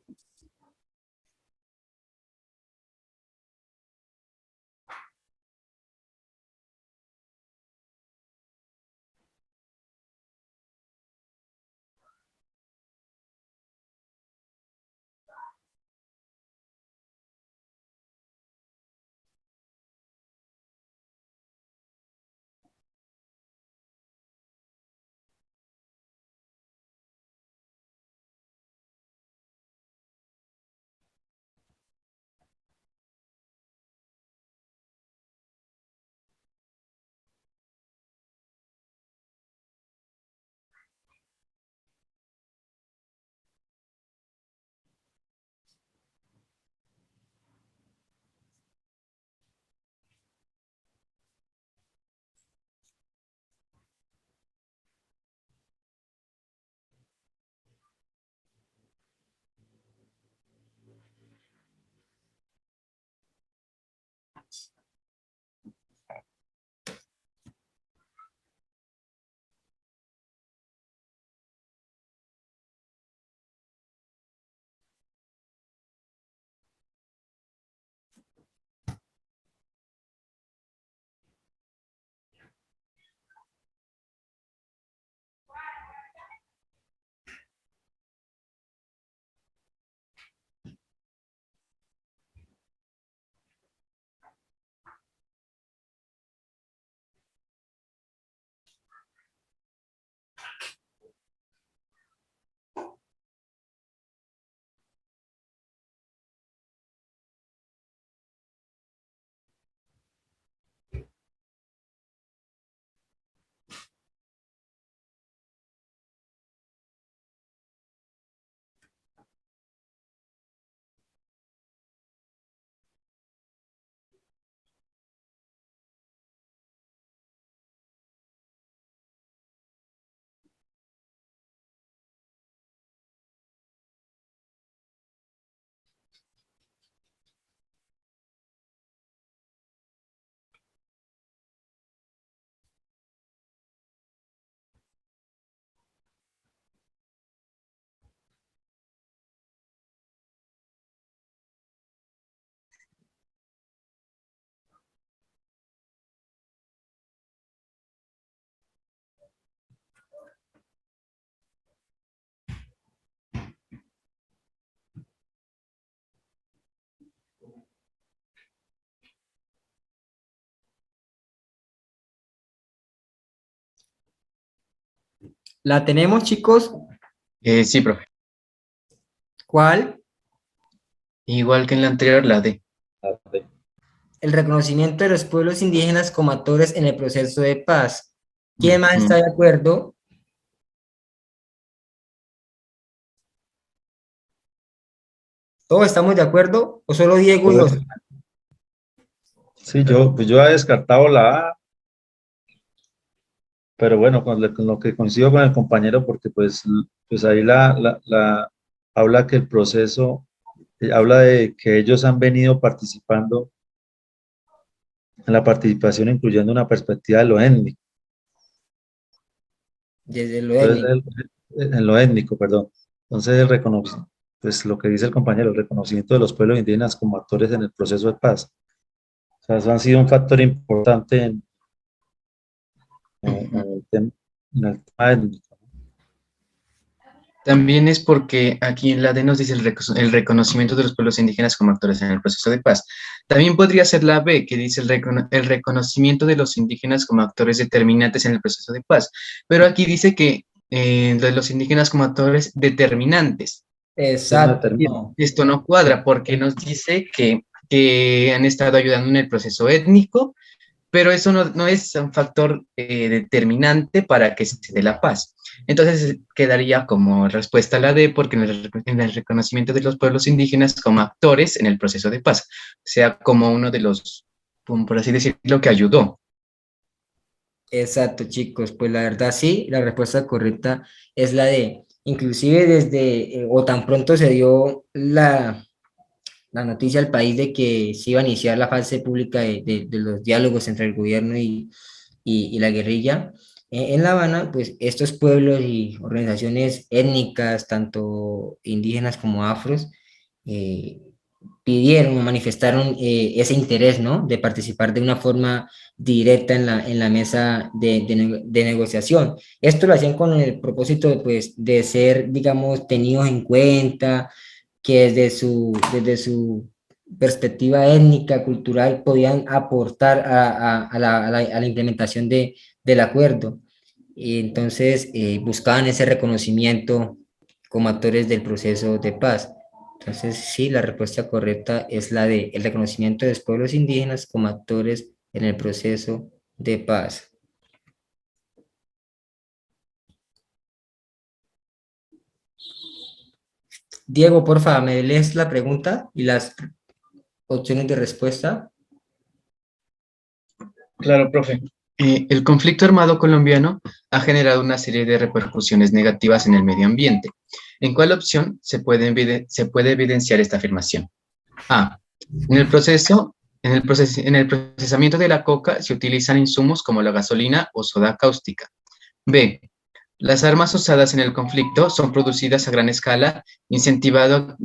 ¿La tenemos, chicos? Sí, profe. ¿Cuál? Igual que en la anterior, la D. El reconocimiento de los pueblos indígenas como actores en el proceso de paz. ¿Quién más está de acuerdo? ¿Todos estamos de acuerdo? ¿O solo Diego y Oscar? Sí, pues yo he descartado la A, pero bueno, con lo que coincido con el compañero, porque pues ahí habla que el proceso, habla de que ellos han venido participando en la participación, incluyendo una perspectiva de lo étnico. Desde lo Entonces, étnico. en lo étnico, perdón. Entonces, pues lo que dice el compañero, el reconocimiento de los pueblos indígenas como actores en el proceso de paz. O sea, eso han sido un factor importante en el tema étnico. También es porque aquí en la D nos dice el reconocimiento de los pueblos indígenas como actores en el proceso de paz. También podría ser la B, que dice el reconocimiento de los indígenas como actores determinantes en el proceso de paz. Pero aquí dice que de los indígenas como actores determinantes. Exacto. Esto no cuadra porque nos dice que han estado ayudando en el proceso étnico, pero eso no es un factor determinante para que se dé la paz. Entonces quedaría como respuesta la D, porque en el reconocimiento de los pueblos indígenas como actores en el proceso de paz, o sea, como uno de los, por así decirlo, que ayudó. Exacto, chicos. Pues la verdad sí, la respuesta correcta es la D. Inclusive desde, o tan pronto se dio la noticia al país de que se iba a iniciar la fase pública de los diálogos entre el gobierno y la guerrilla, en La Habana, pues estos pueblos y organizaciones étnicas, tanto indígenas como afros, eh, pidieron o manifestaron ese interés, ¿no? De participar de una forma directa en la mesa de negociación. Esto lo hacían con el propósito, pues, de ser, digamos, tenidos en cuenta, que desde su perspectiva étnica, cultural, podían aportar a la implementación del acuerdo. Y entonces buscaban ese reconocimiento como actores del proceso de paz. Entonces, sí, la respuesta correcta es la de el reconocimiento de los pueblos indígenas como actores en el proceso de paz. Diego, por favor, ¿me lees la pregunta y las opciones de respuesta? Claro, profe. El conflicto armado colombiano ha generado una serie de repercusiones negativas en el medio ambiente. ¿En cuál opción se puede evidenciar esta afirmación? A. En el procesamiento de la coca se utilizan insumos como la gasolina o soda cáustica. B. Las armas usadas en el conflicto son producidas a gran escala, incentivado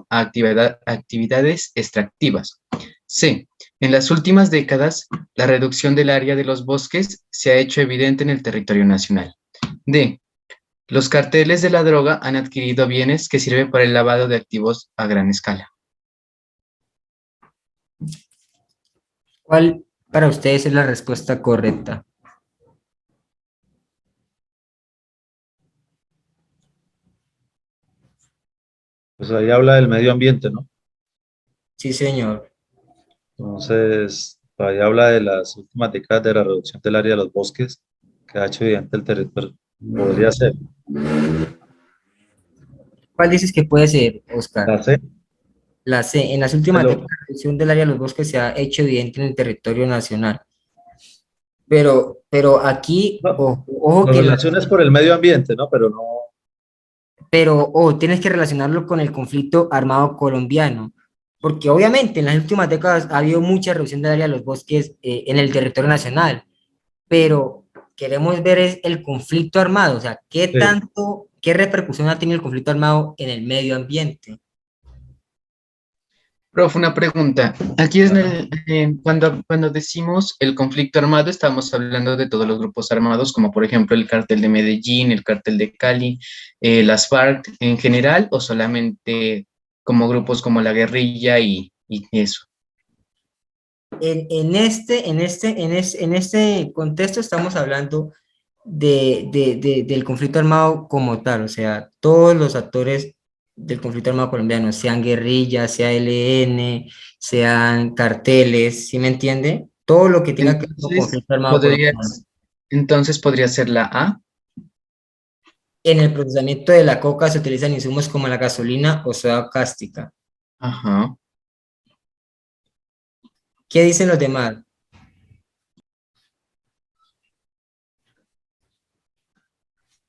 a actividades extractivas. C. En las últimas décadas, la reducción del área de los bosques se ha hecho evidente en el territorio nacional. D. Los carteles de la droga han adquirido bienes que sirven para el lavado de activos a gran escala. ¿Cuál para ustedes es la respuesta correcta? Pues ahí habla del medio ambiente, ¿no? Sí, señor. Entonces, ahí habla de las últimas décadas de la reducción del área de los bosques que ha hecho evidente el territorio. Podría ser. ¿Cuál dices que puede ser, Oscar? La C. La C. En las últimas Pero, décadas, la reducción del área de los bosques se ha hecho evidente en el territorio nacional. Pero aquí, no, ojo lo que relaciones por el medio ambiente, ¿no? Pero no. pero tienes que relacionarlo con el conflicto armado colombiano, porque obviamente en las últimas décadas ha habido mucha reducción del área de los bosques en el territorio nacional, pero queremos ver es el conflicto armado, o sea, Sí. qué repercusión ha tenido el conflicto armado en el medio ambiente. Profe, una pregunta. Aquí es cuando decimos el conflicto armado, estamos hablando de todos los grupos armados, como por ejemplo el cártel de Medellín, el cártel de Cali, las FARC en general, o solamente como grupos como la guerrilla y eso. En este contexto estamos hablando del conflicto armado como tal, o sea, todos los actores del conflicto armado colombiano, sean guerrillas, sea ELN, sean carteles, ¿sí me entiende? Todo lo que tenga que ver con Entonces, conflicto armado colombiano. entonces podría ser la A. En el procesamiento de la coca se utilizan insumos como la gasolina o soda cáustica. Ajá. ¿Qué dicen los demás?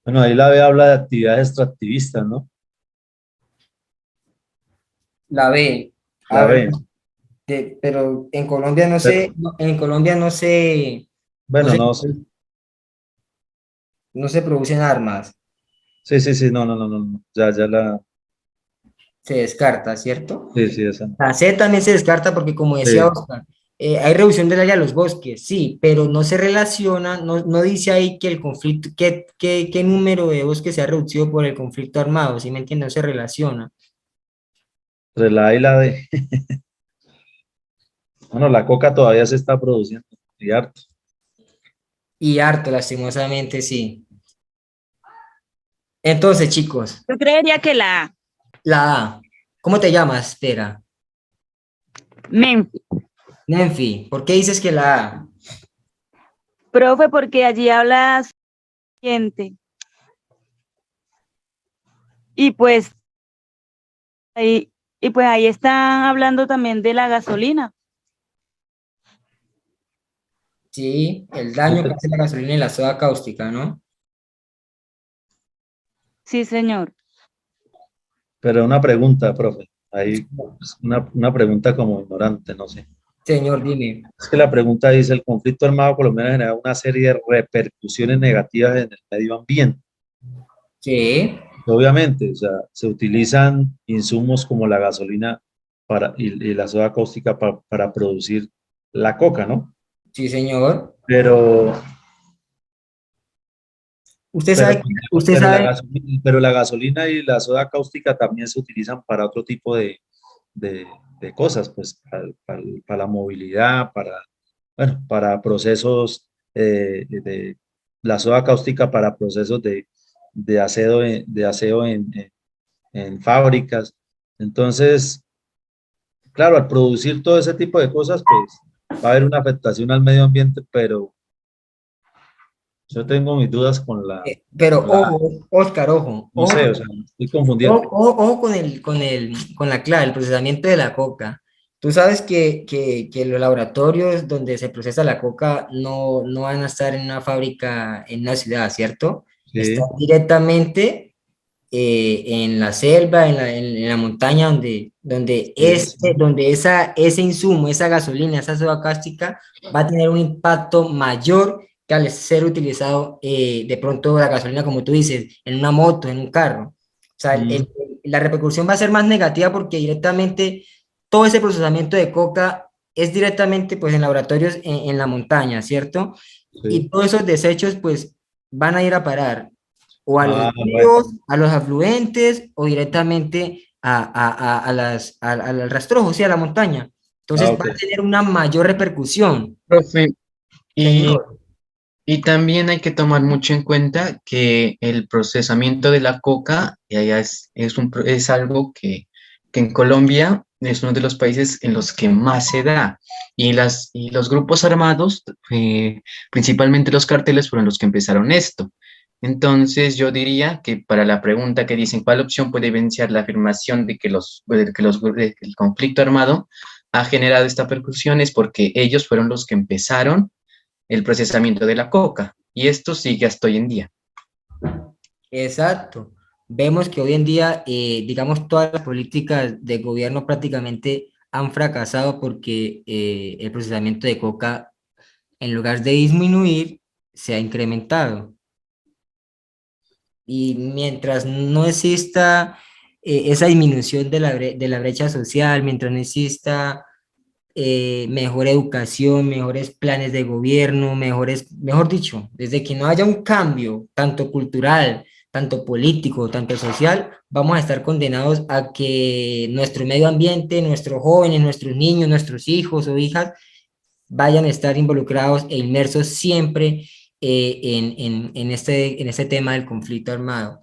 Bueno, ahí la B habla de actividades extractivistas, ¿no? La B. La Habla B. pero en Colombia no Pero, se, en Colombia bueno, no sé. no se producen armas, Sí, sí, sí, no, no, no, no, no. Ya la. se descarta, ¿cierto? Sí, sí, esa. La C también se descarta porque, como decía Sí, Oscar, hay reducción del área de los bosques, sí, pero no se relaciona, no dice ahí que el conflicto, qué número de bosques se ha reducido por el conflicto armado, ¿sí me entienden? No se relaciona. entre la A y la D. Bueno, la coca todavía se está produciendo. Y harto. Y harto, lastimosamente, sí. Entonces, chicos, Yo creería que la A. la A, ¿cómo te llamas? Espera. Memphis. Nenfi, ¿por qué dices que la A? Profe, porque allí habla siguiente. Y pues ahí están hablando también de la gasolina. Sí, el daño que hace la gasolina y la soda cáustica, ¿no? Sí, señor. Pero una pregunta, profe. Ahí, pues, una pregunta como ignorante, no sé. Señor, dime. Es que la pregunta dice, el conflicto armado colombiano genera una serie de repercusiones negativas en el medio ambiente. Sí, Obviamente, o sea, se utilizan insumos como la gasolina y la soda cáustica para producir la coca, ¿no? sí, señor. Pero, Usted pero, sabe, usted pero, sabe, pero la gasolina y la soda cáustica también se utilizan para otro tipo de, de cosas, pues para la movilidad, bueno, para procesos de la soda cáustica para procesos de aseo en fábricas. Entonces, claro, al producir todo ese tipo de cosas, pues va a haber una afectación al medio ambiente, pero yo tengo mis dudas pero con la, ojo, Oscar, ojo, no ojo, sé, o sea, estoy confundido. ojo con la clave, el procesamiento de la coca. Tú sabes que los laboratorios donde se procesa la coca no van a estar en una fábrica en una ciudad, ¿cierto? Están Sí, directamente en la selva, en la montaña, sí, sí. donde ese insumo, esa gasolina, esa soda cáustica va a tener un impacto mayor que al ser utilizado de pronto la gasolina, como tú dices, en una moto, en un carro. O sea, Mm, la repercusión va a ser más negativa porque directamente todo ese procesamiento de coca es directamente pues en laboratorios en la montaña, ¿cierto? Y sí. todos esos desechos pues van a ir a parar o a los Ah, bueno. ríos, a los afluentes o directamente al rastrojo, o sea, a la montaña. Ah, Entonces va ok. a tener una mayor repercusión. Profe, y, Señor, y también hay que tomar mucho en cuenta que el procesamiento de la coca es algo que en Colombia es uno de los países en los que más se da. Y los grupos armados, principalmente los carteles, fueron los que empezaron esto. Entonces, yo diría que para la pregunta que dicen cuál opción puede evidenciar la afirmación de que el conflicto armado ha generado esta percusión es porque ellos fueron los que empezaron el procesamiento de la coca. Y esto sigue hasta hoy en día. exacto. Vemos que hoy en día, digamos, todas las políticas de gobierno prácticamente han fracasado porque el procesamiento de coca, en lugar de disminuir, se ha incrementado. Y mientras no exista esa disminución de la brecha social, mientras no exista mejor educación, mejores planes de gobierno, mejor dicho, desde que no haya un cambio tanto cultural, tanto político, tanto social, vamos a estar condenados a que nuestro medio ambiente, nuestros jóvenes, nuestros niños, nuestros hijos o hijas vayan a estar involucrados e inmersos siempre en este tema del conflicto armado,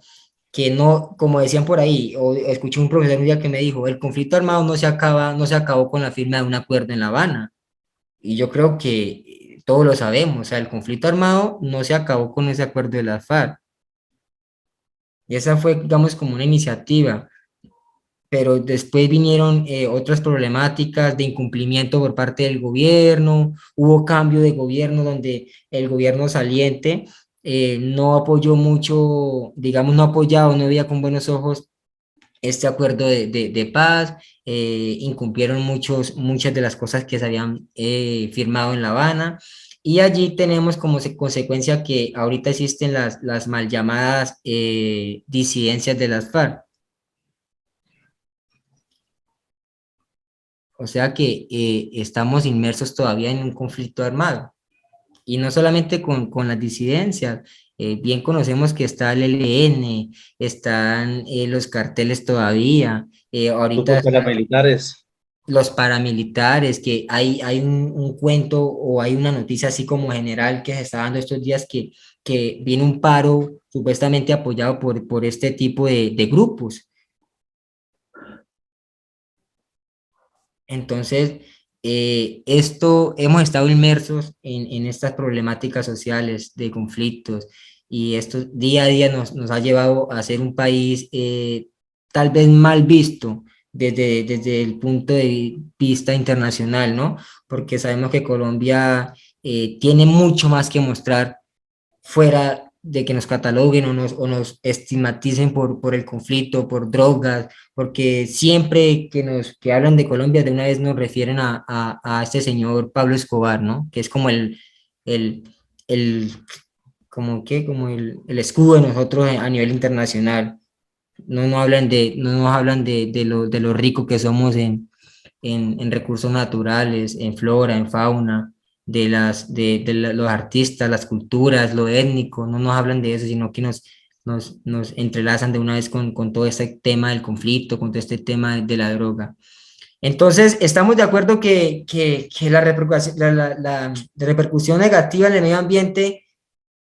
que no, como decían por ahí, o escuché un profesor un día que me dijo, el conflicto armado no se acabó con la firma de un acuerdo en La Habana, y yo creo que todos lo sabemos, o sea, el conflicto armado no se acabó con ese acuerdo de las FARC, y esa fue, digamos, como una iniciativa, pero después vinieron otras problemáticas de incumplimiento por parte del gobierno, hubo cambio de gobierno donde el gobierno saliente no apoyó mucho, digamos, no apoyaba, no veía con buenos ojos este acuerdo de paz, incumplieron muchas de las cosas que se habían firmado en La Habana, y allí tenemos como consecuencia que ahorita existen las mal llamadas disidencias de las FARC. O sea que estamos inmersos todavía en un conflicto armado. Y no solamente con las disidencias, bien conocemos que está el ELN, están los carteles todavía, ahorita Grupos paramilitares. los paramilitares, que hay un cuento o hay una noticia así como general que se está dando estos días que viene un paro supuestamente apoyado por este tipo de grupos. Entonces, hemos estado inmersos en estas problemáticas sociales de conflictos y esto día a día nos ha llevado a ser un país tal vez mal visto desde el punto de vista internacional, ¿no? Porque sabemos que Colombia tiene mucho más que mostrar fuera de que nos cataloguen o nos estigmaticen por el conflicto, por drogas, porque siempre que hablan de Colombia de una vez nos refieren a este señor Pablo Escobar, ¿no? Que es como el, el como el escudo de nosotros a nivel internacional. No nos hablan de lo rico que somos en recursos naturales, en flora, en fauna, los artistas, las culturas, lo étnico, no nos hablan de eso, sino que nos entrelazan de una vez con todo este tema del conflicto, con todo este tema de la droga. Entonces, estamos de acuerdo que la repercusión negativa en el medio ambiente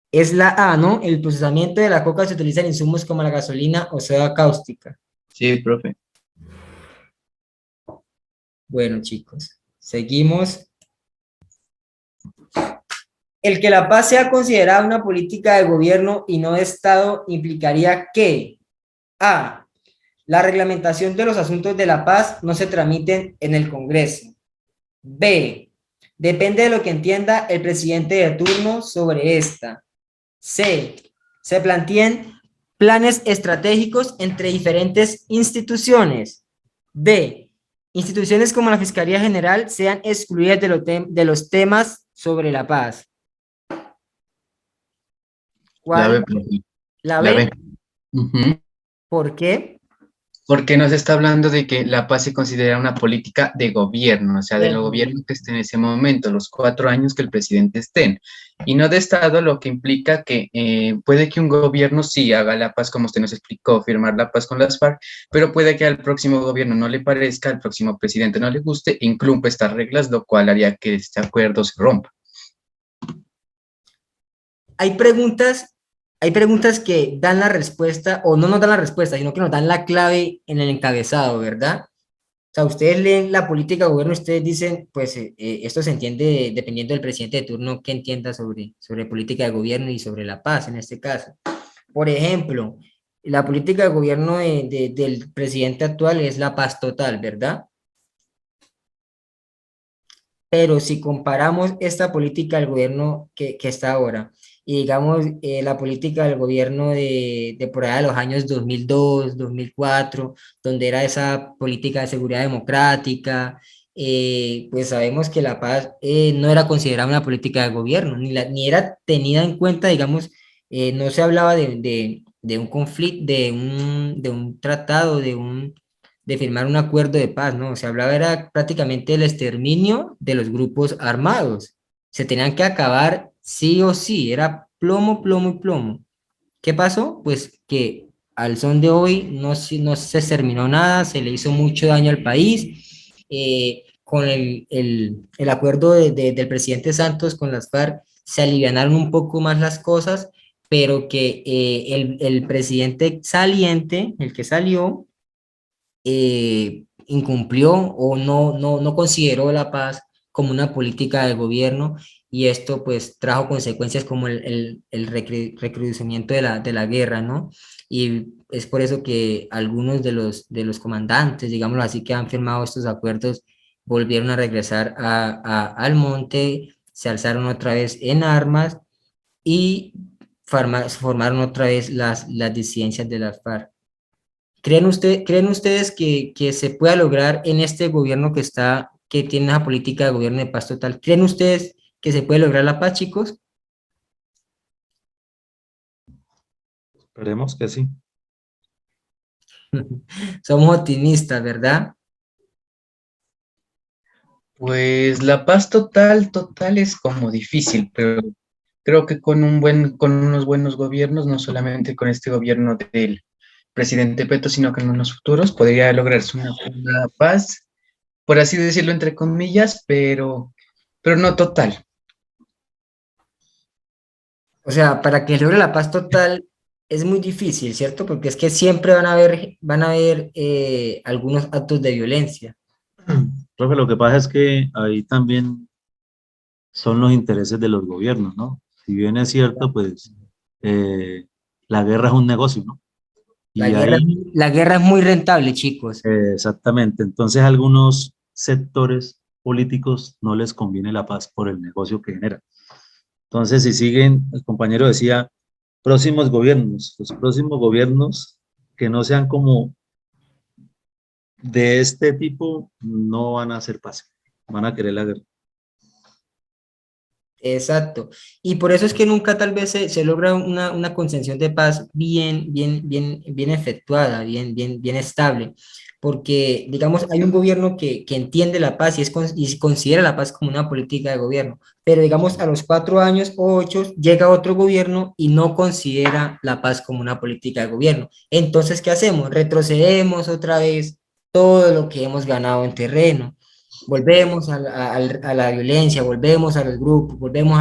es la A, ¿no? El procesamiento de la coca se utiliza en insumos como la gasolina o soda cáustica. Sí, profe. Bueno, chicos, seguimos. El que la paz sea considerada una política de gobierno y no de Estado implicaría que A. La reglamentación de los asuntos de la paz no se tramiten en el Congreso. B. Depende de lo que entienda el presidente de turno sobre esta. C. Se planteen planes estratégicos entre diferentes instituciones. D. Instituciones como la Fiscalía General sean excluidas de los temas sobre la paz. La B, ¿Cuál? profe. La La B. B. Ujú. ¿Por qué? Porque nos está hablando de que la paz se considera una política de gobierno, o sea, del Del gobierno que esté en ese momento, los 4 años que el presidente esté, y no de Estado, lo que implica que puede que un gobierno sí haga la paz, como usted nos explicó, firmar la paz con las FARC, pero puede que al próximo gobierno no le parezca, al próximo presidente no le guste, incumple estas reglas, lo cual haría que este acuerdo se rompa. Hay preguntas que dan la respuesta o no nos dan la respuesta, sino que nos dan la clave en el encabezado, ¿verdad? O sea, ustedes leen la política de gobierno, ustedes dicen, pues esto se entiende dependiendo del presidente de turno que entienda sobre política de gobierno y sobre la paz en este caso. Por ejemplo, la política de gobierno del presidente actual es la paz total, ¿verdad? Pero si comparamos esta política del gobierno que está ahora y digamos la política del gobierno de por allá de los años 2002, 2004, donde era esa política de seguridad democrática, pues sabemos que la paz no era considerada una política de gobierno, ni era tenida en cuenta, digamos, no se hablaba de un conflicto, de un tratado, de firmar un acuerdo de paz, ¿no? Se hablaba era prácticamente del exterminio de los grupos armados. Se tenían que acabar sí o sí, era plomo, plomo y plomo. ¿Qué pasó? Pues que al son de hoy no se terminó nada, se le hizo mucho daño al país. Con el acuerdo del presidente Santos con las FARC, se alivianaron un poco más las cosas, pero que el presidente saliente, el que salió, incumplió o no consideró la paz como una política del gobierno, y esto pues trajo consecuencias como el recrudecimiento de la guerra, ¿no? Y es por eso que algunos de los comandantes, digámoslo así, que han firmado estos acuerdos, volvieron a regresar al monte, se alzaron otra vez en armas y formaron otra vez las disidencias de las FARC. ¿Creen ustedes que se pueda lograr en este gobierno que tiene una política de gobierno de paz total? ¿Creen ustedes que se puede lograr la paz, chicos? Esperemos que sí. Somos optimistas, ¿verdad? Pues la paz total es como difícil, pero creo que con unos buenos gobiernos, no solamente con este gobierno del presidente Petro, sino que en unos futuros podría lograrse una paz, por así decirlo, entre comillas, pero no total. O sea, para que logre la paz total es muy difícil, ¿cierto? Porque es que siempre van a haber algunos actos de violencia. Profe, lo que pasa es que ahí también son los intereses de los gobiernos, ¿no? Si bien es cierto, pues la guerra es un negocio, ¿no? Y ahí, La guerra es muy rentable, chicos. exactamente, entonces a algunos sectores políticos no les conviene la paz por el negocio que genera. Entonces, si siguen, el compañero decía, próximos gobiernos, los próximos gobiernos que no sean como de este tipo, no van a hacer paz, van a querer la guerra. Exacto. Y por eso es que nunca tal vez se logra una concepción de paz bien efectuada, bien estable. Porque, digamos, hay un gobierno que entiende la paz y considera la paz como una política de gobierno. Pero, digamos, a los 4 años o 8 llega otro gobierno y no considera la paz como una política de gobierno. Entonces, ¿qué hacemos? Retrocedemos otra vez todo lo que hemos ganado en terreno. Volvemos a la violencia, volvemos a los grupos, volvemos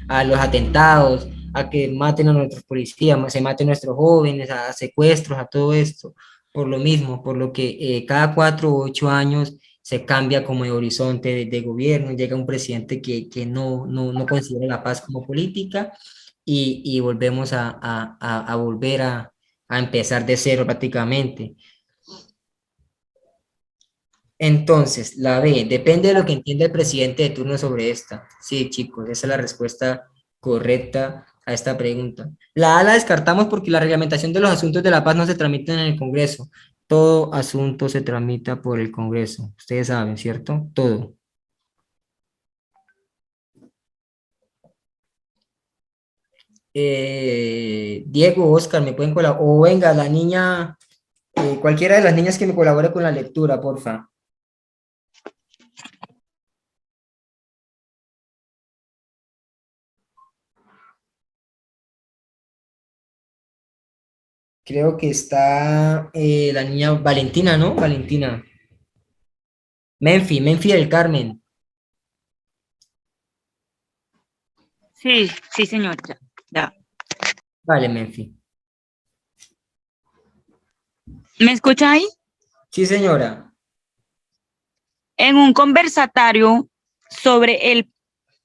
a los atentados, a que maten a nuestros policías, se maten a nuestros jóvenes, a secuestros, a todo esto, por lo mismo, por lo que cada 4 u 8 años se cambia como de horizonte de gobierno, llega un presidente que no considera la paz como política, y volvemos a volver a empezar de cero prácticamente. Entonces, la B, depende de lo que entienda el presidente de turno sobre esta. Sí, chicos, esa es la respuesta correcta a esta pregunta. La A la descartamos porque la reglamentación de los asuntos de la paz no se tramita en el Congreso. Todo asunto se tramita por el Congreso. Ustedes saben, ¿cierto? Todo. Diego, Oscar, ¿me pueden colaborar? O venga, la niña, cualquiera de las niñas que me colabore con la lectura, porfa. Creo que está la niña Valentina, ¿no? Valentina. Menfi del Carmen. Sí, sí, señor. Ya. Vale, Menfi. ¿Me escucha ahí? Sí, señora. En un conversatorio sobre el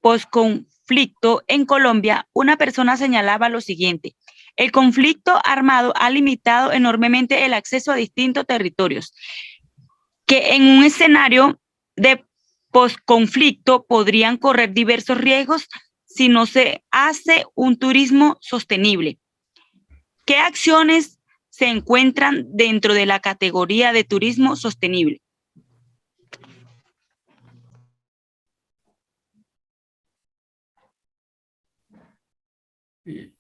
posconflicto en Colombia, una persona señalaba lo siguiente: el conflicto armado ha limitado enormemente el acceso a distintos territorios, que en un escenario de posconflicto podrían correr diversos riesgos si no se hace un turismo sostenible. ¿Qué acciones se encuentran dentro de la categoría de turismo sostenible?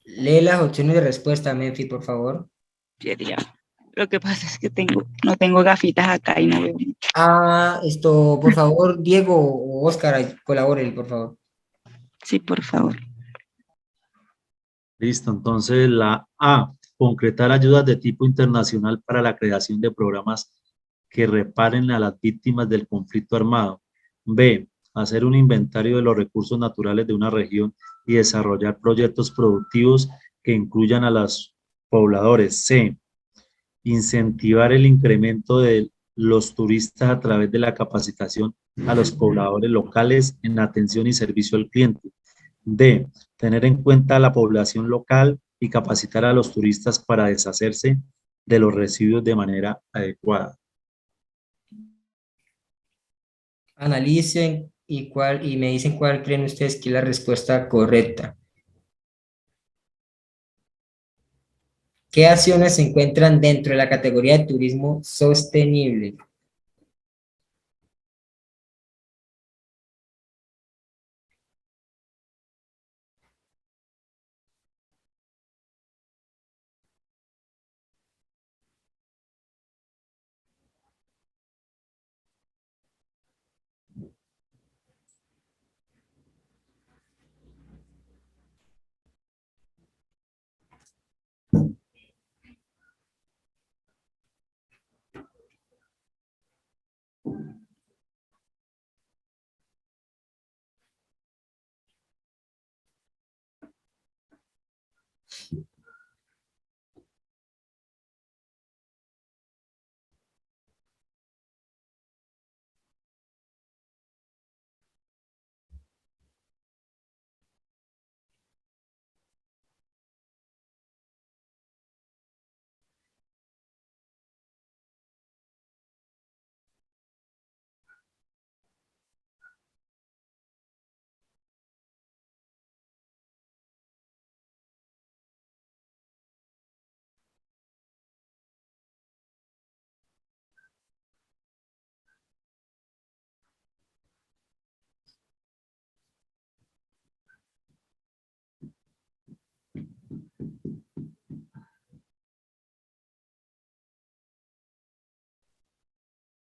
Lee las opciones de respuesta, Menfi, por favor. Ya. Lo que pasa es que no tengo gafitas acá y no veo. Por favor, Diego o Oscar, colaboren, por favor. Sí, por favor. Listo, entonces la A, concretar ayudas de tipo internacional para la creación de programas que reparen a las víctimas del conflicto armado. B, hacer un inventario de los recursos naturales de una región y desarrollar proyectos productivos que incluyan a los pobladores. C, incentivar el incremento de los turistas a través de la capacitación a los pobladores locales en atención y servicio al cliente. D, tener en cuenta a la población local y capacitar a los turistas para deshacerse de los residuos de manera adecuada. Analicen y me dicen cuál creen ustedes que es la respuesta correcta. ¿Qué acciones se encuentran dentro de la categoría de turismo sostenible?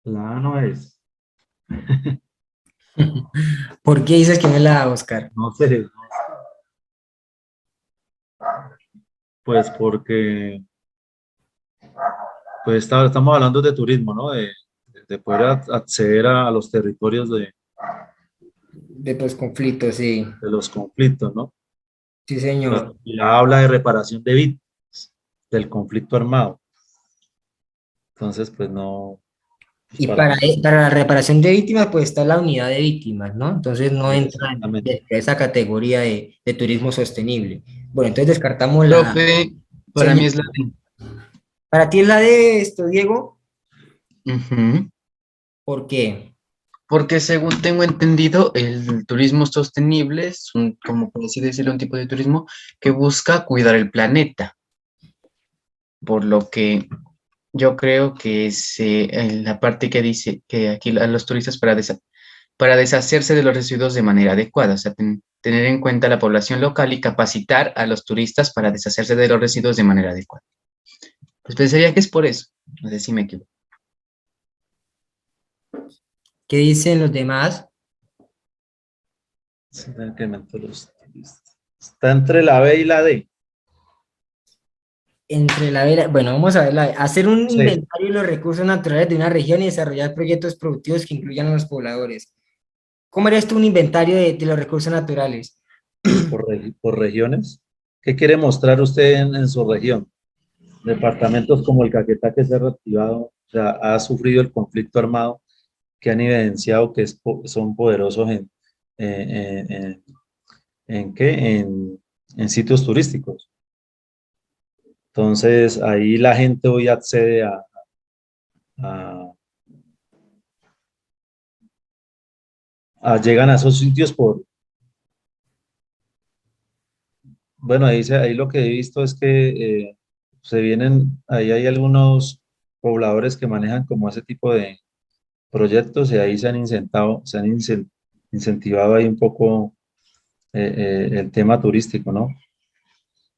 La A no es. ¿Por qué dices que no es la A, Oscar? No sé. Pues porque pues estamos hablando de turismo, ¿no? De poder acceder a los territorios De los conflictos, sí. de los conflictos, ¿no? Sí, señor. Ya habla de reparación de víctimas del conflicto armado. Entonces, pues no. Pues Y para la reparación de víctimas, pues está la unidad de víctimas, ¿no? Entonces no entra exactamente. dentro de esa categoría de turismo sostenible. Bueno, entonces descartamos la A. Profe, para Señor, mí es la D. ¿para ti es la de esto, Diego? Ujú. ¿Por qué? Porque según tengo entendido, el turismo sostenible es como por así decirlo, un tipo de turismo que busca cuidar el planeta. Por lo que yo creo que es en la parte que dice que aquí a los turistas para deshacerse de los residuos de manera adecuada, o sea, tener en cuenta la población local y capacitar a los turistas para deshacerse de los residuos de manera adecuada. Pues pensaría que es por eso, no sé si me equivoco. ¿Qué dicen los demás? Sí, el incremento de los turistas. Está entre la B y la D. Entre la vera, bueno, vamos a ver la B. Hacer un Sí. inventario de los recursos naturales de una región y desarrollar proyectos productivos que incluyan a los pobladores. ¿Cómo harías tú un inventario de los recursos naturales? Por regiones. ¿Qué quiere mostrar usted en su región? Departamentos como el Caquetá que se ha reactivado, o sea, ha sufrido el conflicto armado, que han evidenciado que son poderosos ¿en qué? En sitios turísticos. Entonces, ahí la gente hoy accede a- llegan a esos sitios bueno, ahí lo que he visto es que ahí hay algunos pobladores que manejan como ese tipo de proyectos y ahí incentivado ahí un poco el tema turístico, ¿no?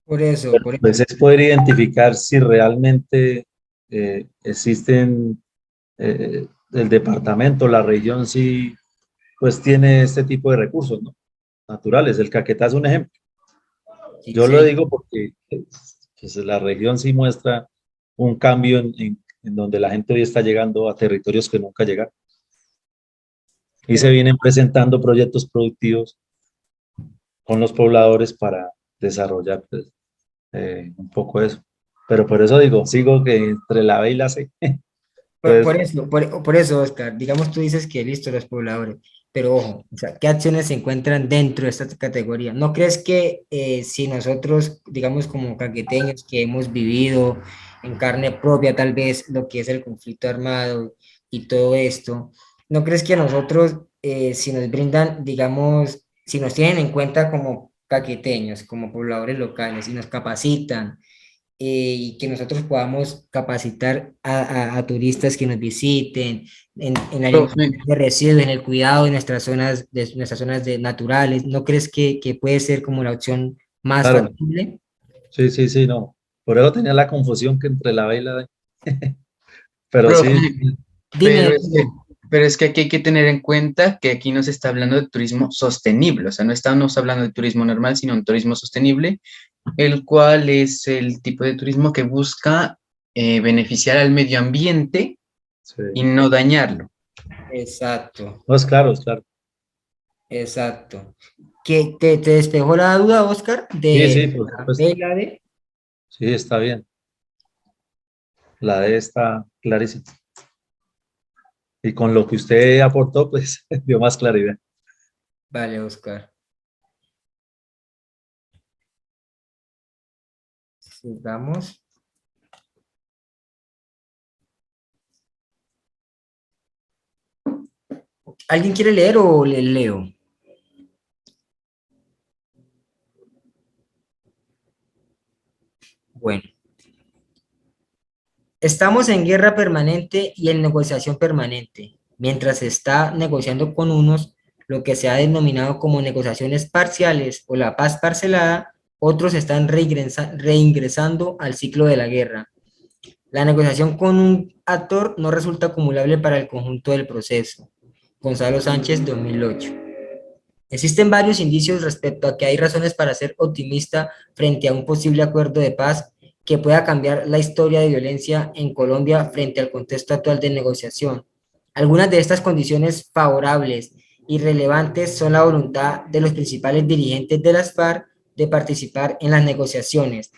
Por eso, Pero pues es poder identificar si realmente existen, el departamento, la región, sí, pues tiene este tipo de recursos, ¿no? Naturales. El Caquetá es un ejemplo. sí, Yo lo sí. digo porque pues, la región sí muestra un cambio en donde la gente hoy está llegando a territorios que nunca llegaron. Y se vienen presentando proyectos productivos con los pobladores para desarrollar pues, un poco eso. Pero por eso digo, sigo que entre la B y la C. Pues, Por eso, Oscar, digamos tú dices que listo los pobladores, pero ojo, o sea, ¿qué acciones se encuentran dentro de esta categoría? ¿No crees que si nosotros, digamos como caqueteños que hemos vivido en carne propia tal vez lo que es el conflicto armado y todo esto, ¿no crees que a nosotros, si nos brindan, digamos, si nos tienen en cuenta como caqueteños, como pobladores locales y nos capacitan, y que nosotros podamos capacitar a turistas que nos visiten en la Profe, eliminación de residuos, en el cuidado de nuestras zonas naturales? ¿No crees que puede ser como la opción más claro, factible? sí, sí, sí, no. Por eso tenía la confusión que entre la B y la D. Pero profe, sí, pero Dime, es que, pero es que aquí hay que tener en cuenta que aquí no se está hablando de turismo sostenible, o sea, no estamos hablando de turismo normal, sino un turismo sostenible, el cual es el tipo de turismo que busca beneficiar al medio ambiente sí. y no dañarlo. exacto, No, es claro, es claro. exacto. ¿Que te despejó la duda, Oscar, Sí, de sí, por la supuesto. B y la D? Sí, está bien. La D está clarísima. Y con lo que usted aportó, pues dio más claridad. Vale, Oscar. Sigamos. ¿Alguien quiere leer o le leo? Bueno. Estamos en guerra permanente y en negociación permanente. Mientras se está negociando con unos, lo que se ha denominado como negociaciones parciales o la paz parcelada, otros están reingresando al ciclo de la guerra. La negociación con un actor no resulta acumulable para el conjunto del proceso. Gonzalo Sánchez, 2008. Existen varios indicios respecto a que hay razones para ser optimista frente a un posible acuerdo de paz que pueda cambiar la historia de violencia en Colombia frente al contexto actual de negociación. Algunas de estas condiciones favorables y relevantes son la voluntad de los principales dirigentes de las FARC de participar en las negociaciones,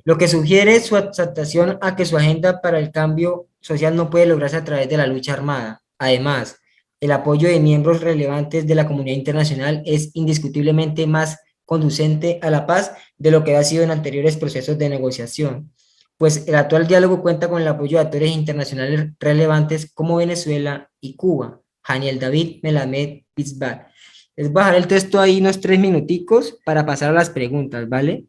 lo que sugiere su adaptación a que su agenda para el cambio social no puede lograrse a través de la lucha armada. Además, el apoyo de miembros relevantes de la comunidad internacional es indiscutiblemente más conducente a la paz de lo que ha sido en anteriores procesos de negociación, pues el actual diálogo cuenta con el apoyo de actores internacionales relevantes como Venezuela y Cuba. Haniel David Melamed Bisbal. Les voy a dejar el texto ahí unos 3 minuticos para pasar a las preguntas, ¿vale?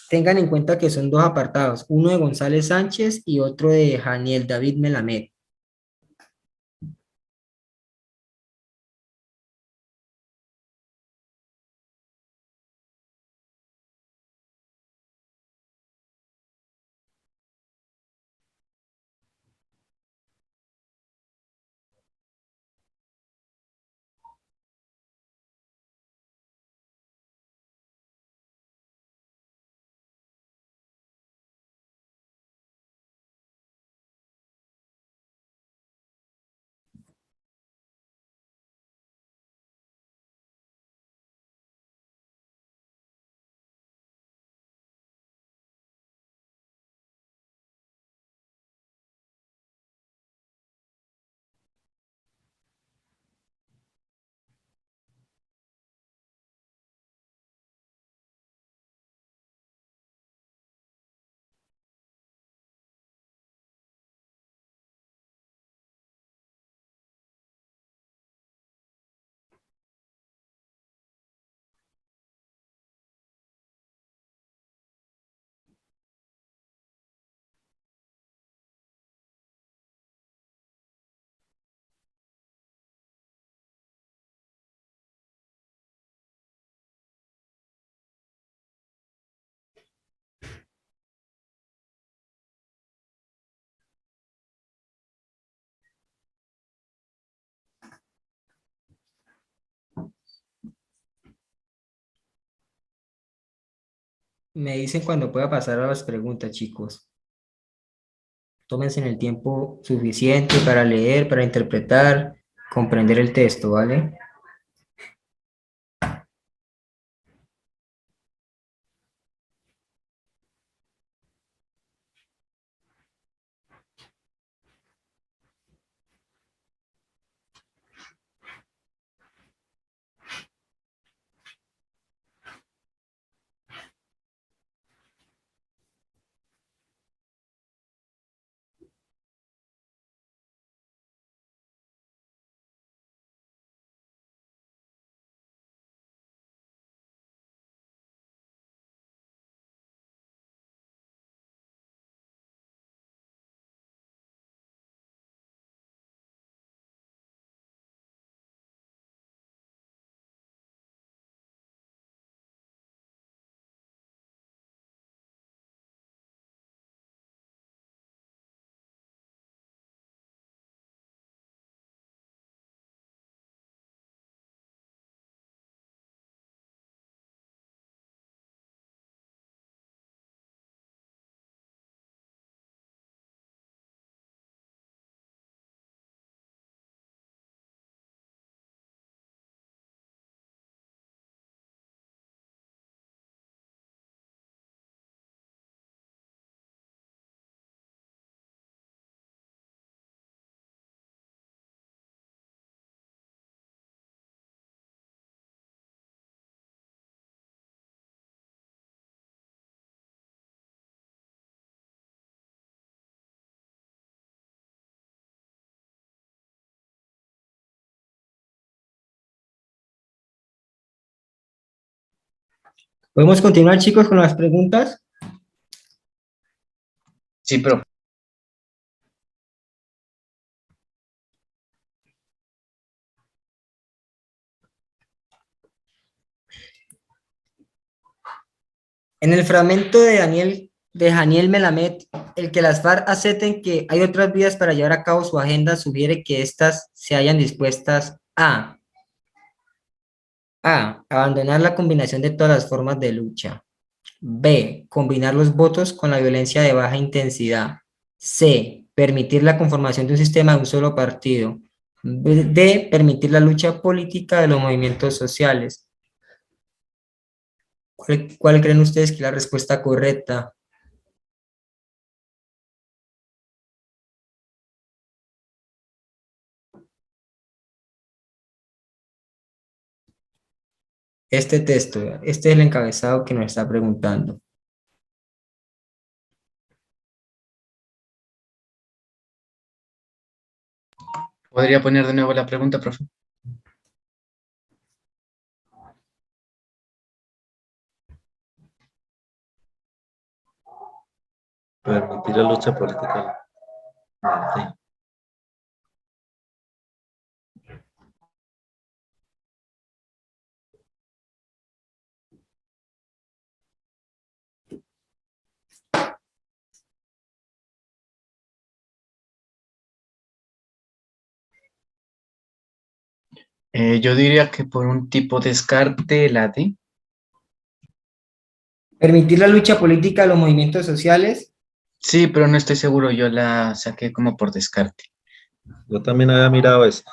Tengan en cuenta que son dos apartados, uno de González Sánchez y otro de Haniel David Melamed. Me dicen cuando pueda pasar a las preguntas, chicos. Tómense el tiempo suficiente para leer, para interpretar, comprender el texto, ¿vale? ¿Podemos continuar, chicos, con las preguntas? Sí, profe. En el fragmento de Daniel Melamed, el que las FARC acepten que hay otras vías para llevar a cabo su agenda, sugiere que éstas se hayan dispuestas a abandonar la combinación de todas las formas de lucha. B. Combinar los votos con la violencia de baja intensidad. C. Permitir la conformación de un sistema de un solo partido. D. Permitir la lucha política de los movimientos sociales. ¿Cuál creen ustedes que es la respuesta correcta? Este texto, este es el encabezado que nos está preguntando. ¿Podría poner de nuevo la pregunta, profe? Permitir la lucha política. Sí. Yo diría que por un tipo de descarte, la D. Permitir la lucha política de los movimientos sociales. Sí, pero no estoy seguro, yo la saqué como por descarte. Yo también había mirado eso.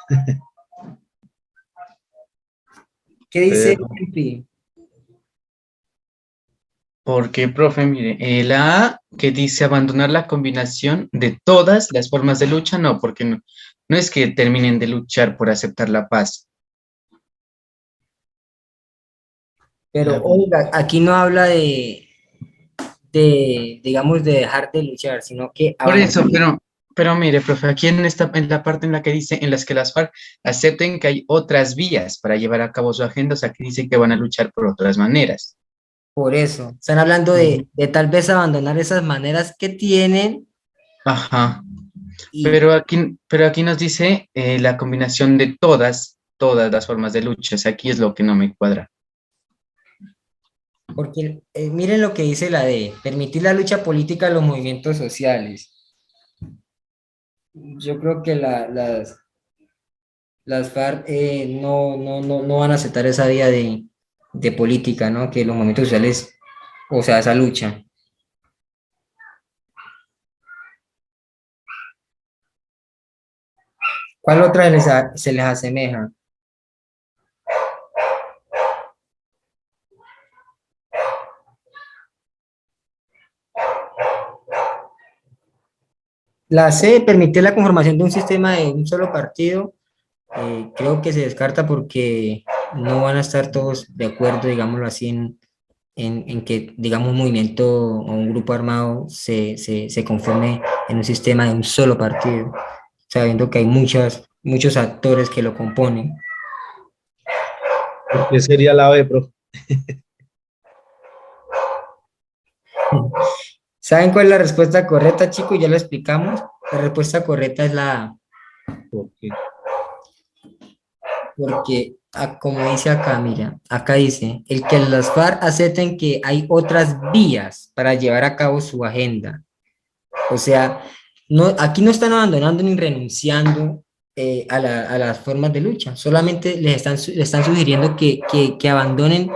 ¿Qué dice Pero Henry? Porque, profe, mire, la A que dice abandonar la combinación de todas las formas de lucha, no, porque no, no es que terminen de luchar por aceptar la paz. Pero oiga, aquí no habla digamos, de dejar de luchar, sino que Por eso, abandonar. pero mire, profe, aquí en la parte en la que dice, en las que las FARC acepten que hay otras vías para llevar a cabo su agenda, o sea, que dice que van a luchar por otras maneras. Por eso, están hablando de tal vez abandonar esas maneras que tienen Ajá. y Pero aquí nos dice la combinación de todas las formas de lucha. O sea, aquí es lo que no me cuadra. porque miren lo que dice la D, permitir la lucha política de los movimientos sociales. Yo creo que las FARC no van a aceptar esa vía de política, ¿no? Que los movimientos sociales o sea, esa lucha. ¿Cuál otra se les asemeja? La C, permitir la conformación de un sistema de un solo partido, creo que se descarta porque no van a estar todos de acuerdo, digámoslo así, en que, digamos, un movimiento o un grupo armado se conforme en un sistema de un solo partido, sabiendo que hay muchos actores que lo componen. ¿Por qué sería la B, profe? ¿Saben cuál es la respuesta correcta, chicos? Ya lo explicamos. La respuesta correcta es la A. ¿Por qué? Porque, como dice acá, mira, acá dice, el que las FARC acepten que hay otras vías para llevar a cabo su agenda. O sea, no, aquí no están abandonando ni renunciando a las formas de lucha, solamente les están sugiriendo que abandonen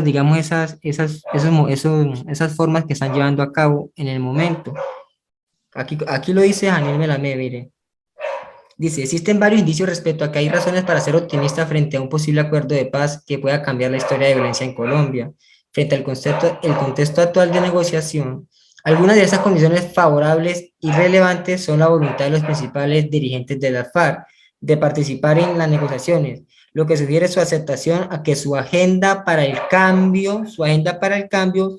digamos, esas formas que están llevando a cabo en el momento. Aquí lo dice Daniel Melamé, mire. Dice, existen varios indicios respecto a que hay razones para ser optimista frente a un posible acuerdo de paz que pueda cambiar la historia de violencia en Colombia. Frente al contexto actual de negociación, algunas de esas condiciones favorables y relevantes son la voluntad de los principales dirigentes de la FARC de participar en las negociaciones, lo que sugiere su aceptación a que su agenda para el cambio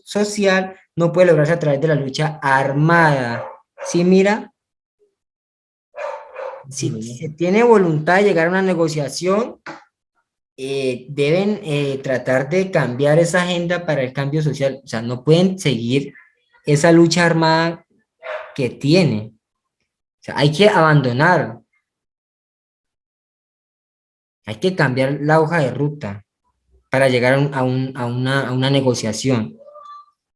social no puede lograrse a través de la lucha armada. ¿Sí, mira? Si se tiene voluntad de llegar a una negociación, deben tratar de cambiar esa agenda para el cambio social. O sea, no pueden seguir esa lucha armada que tiene. O sea, hay que abandonar. Hay que cambiar la hoja de ruta para llegar a una negociación,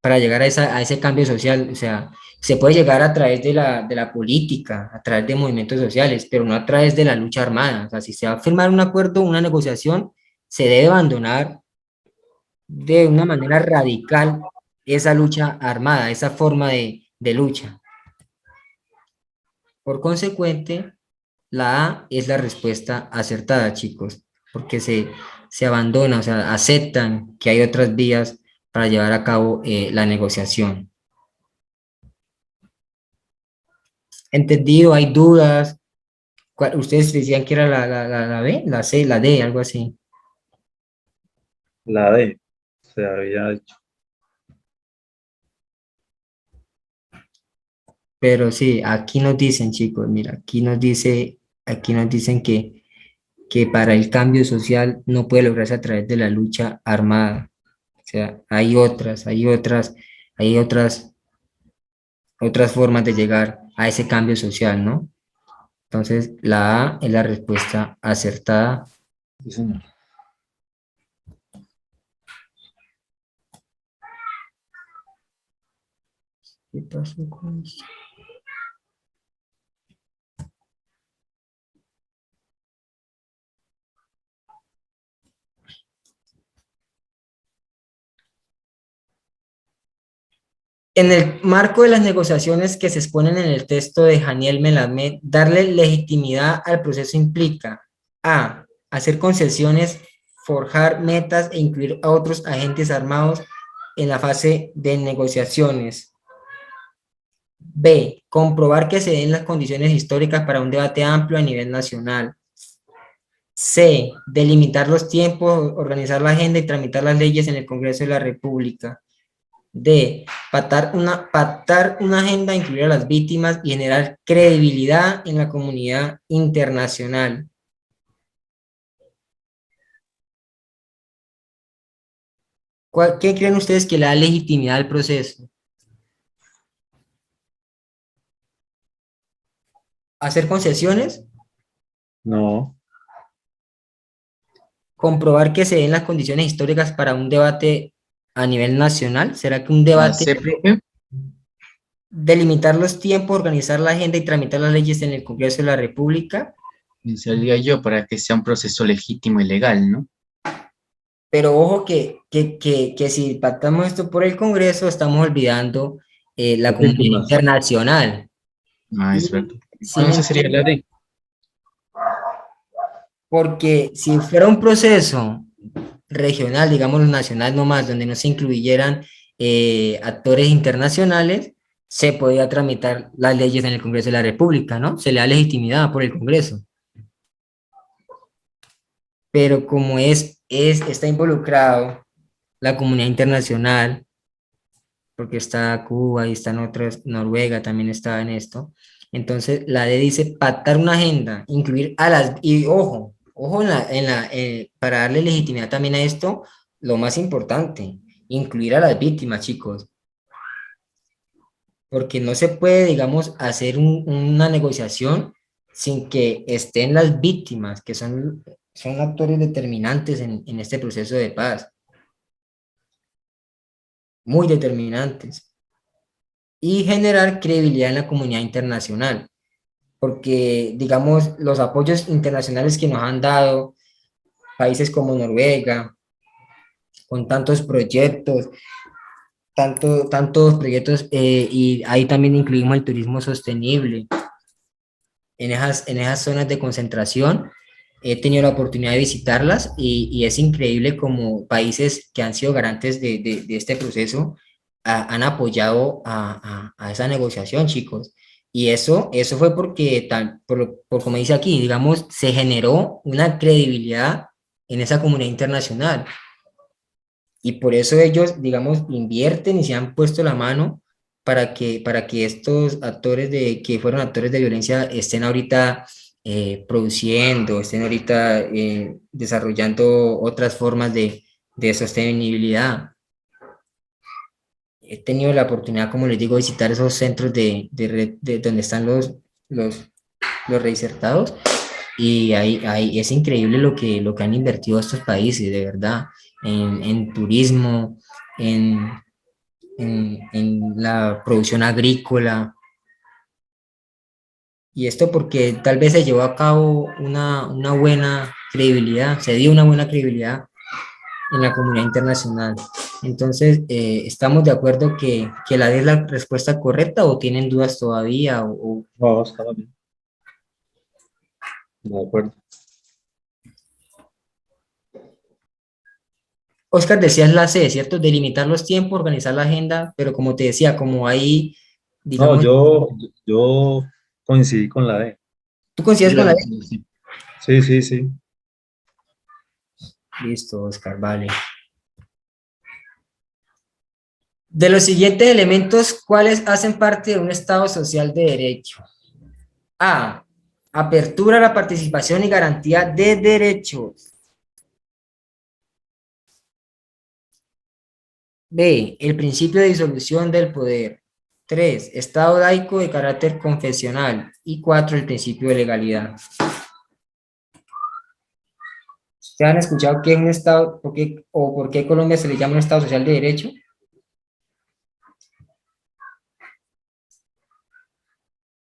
para llegar a ese cambio social. O sea, se puede llegar a través de la política, a través de movimientos sociales, pero no a través de la lucha armada. O sea, si se va a firmar un acuerdo, una negociación, se debe abandonar de una manera radical esa lucha armada, esa forma de lucha. Por consecuente, la A es la respuesta acertada, chicos, porque se abandona, o sea, aceptan que hay otras vías para llevar a cabo la negociación. ¿Entendido? ¿Hay dudas? ¿Ustedes decían que era la B, la C, la D, algo así? La D. Se había dicho. Pero sí, aquí nos dicen, chicos, mira, aquí nos dicen que para el cambio social no puede lograrse a través de la lucha armada. O sea, otras formas de llegar a ese cambio social, ¿no? Entonces, la A es la respuesta acertada. Sí, señor. ¿Qué pasó con esto? En el marco de las negociaciones que se exponen en el texto de Daniel Melamed, darle legitimidad al proceso implica A. Hacer concesiones, forjar metas e incluir a otros agentes armados en la fase de negociaciones. B. Comprobar que se den las condiciones históricas para un debate amplio a nivel nacional. C. Delimitar los tiempos, organizar la agenda y tramitar las leyes en el Congreso de la República. D. Pactar una agenda, incluir a las víctimas y generar credibilidad en la comunidad internacional. ¿Qué creen ustedes que le da legitimidad al proceso? ¿Hacer concesiones? No. ¿Comprobar que se den las condiciones históricas para un debate a nivel nacional? ¿Será que un debate... ¿Sí, profe? Delimitar los tiempos, organizar la agenda y tramitar las leyes en el Congreso de la República? Pensaría yo para que sea un proceso legítimo y legal, ¿no? Pero ojo que si pactamos esto por el Congreso, estamos olvidando la Las comunidad víctimas. internacional. Ah, es Y verdad. si me Entonces sería la entiendes, D. porque si fuera un proceso regional, digamos nacional nomás, donde no se incluyeran actores internacionales, se podía tramitar las leyes en el Congreso de la República, ¿no? Se le da legitimidad por el Congreso. Pero como está involucrado la comunidad internacional, porque está Cuba y están otras, Noruega también está en esto, entonces la D dice pactar una agenda, incluir a las, y ojo para darle legitimidad también a esto, lo más importante, incluir a las víctimas, chicos, porque no se puede, digamos, hacer una negociación sin que estén las víctimas, que son actores determinantes en este proceso de paz, muy determinantes, y generar credibilidad en la comunidad internacional, porque, digamos, los apoyos internacionales que nos han dado países como Noruega, con tantos proyectos, tantos proyectos, y ahí también incluimos el turismo sostenible, en esas zonas de concentración. He tenido la oportunidad de visitarlas y es increíble como países que han sido garantes de este proceso han apoyado a esa negociación, chicos. Y eso fue porque, por como dice aquí, digamos, se generó una credibilidad en esa comunidad internacional. Y por eso ellos, digamos, invierten y se han puesto la mano para que estos actores que fueron actores de violencia estén ahorita produciendo, estén ahorita desarrollando otras formas de sostenibilidad. He tenido la oportunidad, como les digo, de visitar esos centros de donde están los, los reinsertados y ahí es increíble lo que han invertido estos países, de verdad, en turismo, en, en la producción agrícola. Y esto porque tal vez se llevó a cabo una buena credibilidad, se dio una buena credibilidad en la comunidad internacional. Entonces, ¿estamos de acuerdo que la D es la respuesta correcta o tienen dudas todavía? No, estaba bien. De acuerdo. Oscar, decías la C, ¿cierto? Delimitar los tiempos, organizar la agenda, pero como te decía, como hay, No, digamos, yo coincidí con la D. ¿tú coincides con la D? Sí, sí, sí, sí. Listo, Oscar, vale. De los siguientes elementos, ¿cuáles hacen parte de un Estado social de derecho? A. Apertura a la participación y garantía de derechos. B. El principio de disolución del poder. 3. Estado laico de carácter confesional. Y 4. El principio de legalidad. ¿Ustedes han escuchado qué es un Estado, por qué Colombia se le llama un Estado social de derecho?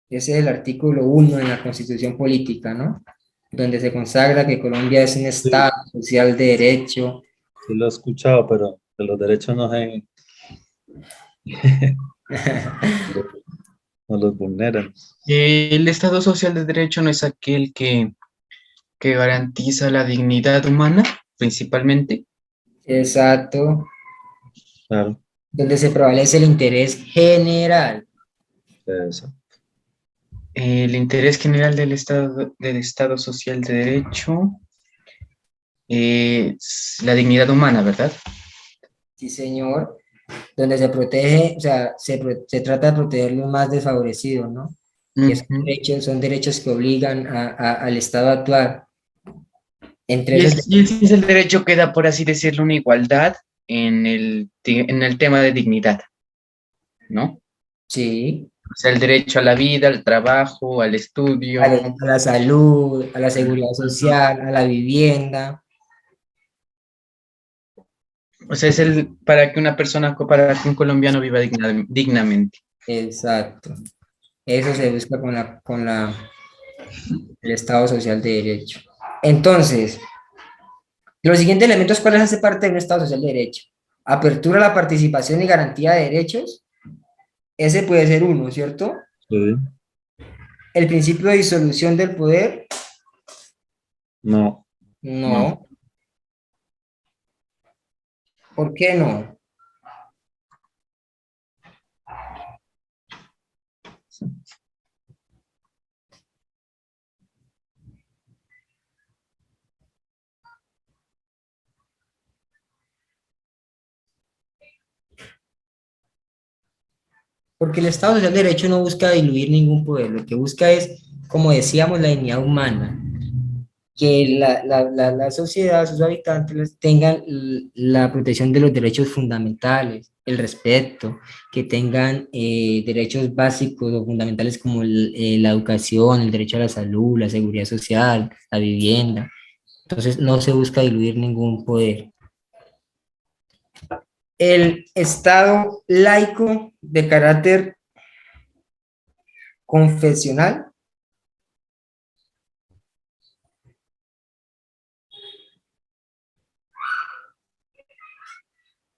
Ese es el artículo 1 en la Constitución Política, ¿no? Donde se consagra que Colombia es un Sí, Estado social de derecho. sí lo he escuchado, pero de los derechos no se, no los vulneran. El Estado Social de Derecho no es aquel que garantiza la dignidad humana, principalmente. Exacto. Claro, Donde se prevalece el interés general. eso. El interés general del Estado Social de Derecho es la dignidad humana, ¿verdad? Sí, señor. Donde se protege, o sea, se trata de proteger los más desfavorecidos, ¿no? Y esos Ujú. derechos son derechos que obligan al Estado a actuar. Entre Y, esos, y ese es el derecho que da, por así decirlo, una igualdad en el tema de dignidad, ¿no? sí, O sea, el derecho a la vida, al trabajo, al a la, estudio. a la salud, a la seguridad social, a la vivienda. O sea, es para que una persona, para que un colombiano viva dignamente. Exacto. Eso se busca el Estado social de derecho. Entonces, Los siguientes elementos, ¿cuáles hacen parte de un Estado social de derecho? Apertura a la participación y garantía de derechos. Ese puede ser uno, ¿cierto? Sí. El principio de disolución del poder. No. No. ¿Por qué no? Porque el Estado social de derecho no busca diluir ningún poder, lo que busca es, como decíamos, la dignidad humana, que la sociedad, sus habitantes tengan la protección de los derechos fundamentales, el respeto, que tengan derechos básicos o fundamentales como la educación, el derecho a la salud, la seguridad social, la vivienda. Entonces no se busca diluir ningún poder. El Estado laico de carácter confesional.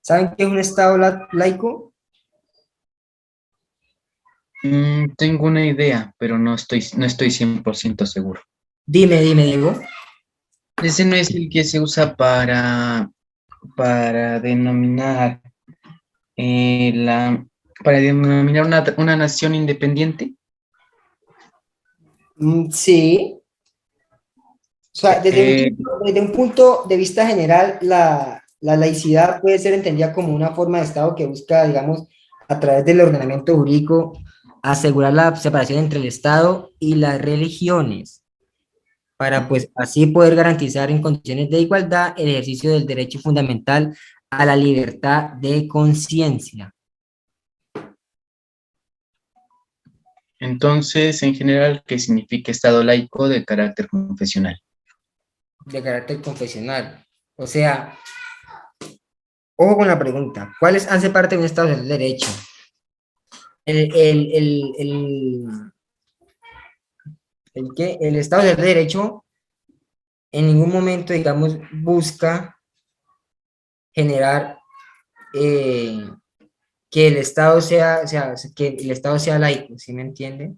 ¿Saben qué es un Estado laico? Tengo una idea, pero no estoy 100% seguro. Dime, Diego. Ese no es el que se usa para denominar para denominar una nación independiente. Sí. O sea, Eh, desde un punto de vista general, la laicidad puede ser entendida como una forma de Estado que busca, digamos, a través del ordenamiento jurídico, asegurar la separación entre el Estado y las religiones, para pues así poder garantizar en condiciones de igualdad el ejercicio del derecho fundamental a la libertad de conciencia. entonces, en general, ¿qué significa Estado laico de carácter confesional? De carácter confesional. O sea, ojo con la pregunta, ¿cuáles hacen parte de un Estado del derecho? El, el, el, el, el Estado del derecho en ningún momento, digamos, busca generar eh, que el Estado que el Estado sea laico, ¿sí me entiende?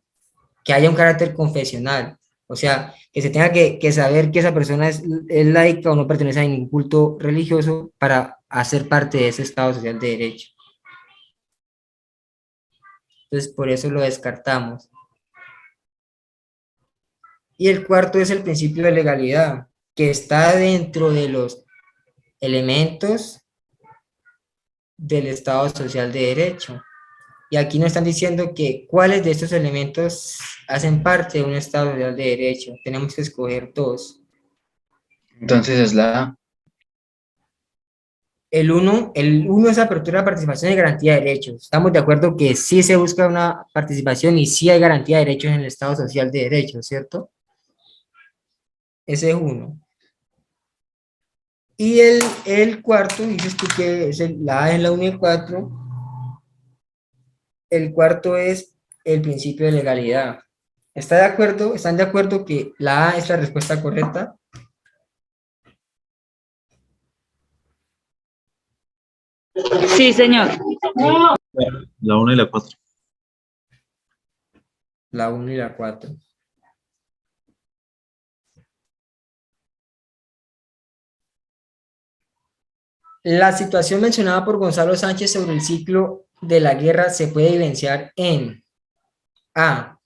Que haya un carácter confesional, o sea, que se tenga que saber que esa persona es laica o no pertenece a ningún culto religioso para hacer parte de ese Estado social de derecho. Entonces, por eso lo descartamos. Y el cuarto es el principio de legalidad, que está dentro de los elementos del Estado social de derecho. Y aquí nos están diciendo que cuáles de estos elementos hacen parte de un Estado social de derecho. Tenemos que escoger dos. Entonces es la A. El uno es apertura, participación y garantía de derechos. Estamos de acuerdo que sí se busca una participación y sí hay garantía de derechos en el Estado social de derecho, ¿cierto? Ese es uno. Y el cuarto, dices tú que es la A es la 1 y el 4. El cuarto es el principio de legalidad. ¿Está de acuerdo? ¿Están de acuerdo que la A es la respuesta correcta? Sí, señor. La 1 y la 4. La 1 y la 4. La situación mencionada por Gonzalo Sánchez sobre el ciclo de la guerra se puede evidenciar en A.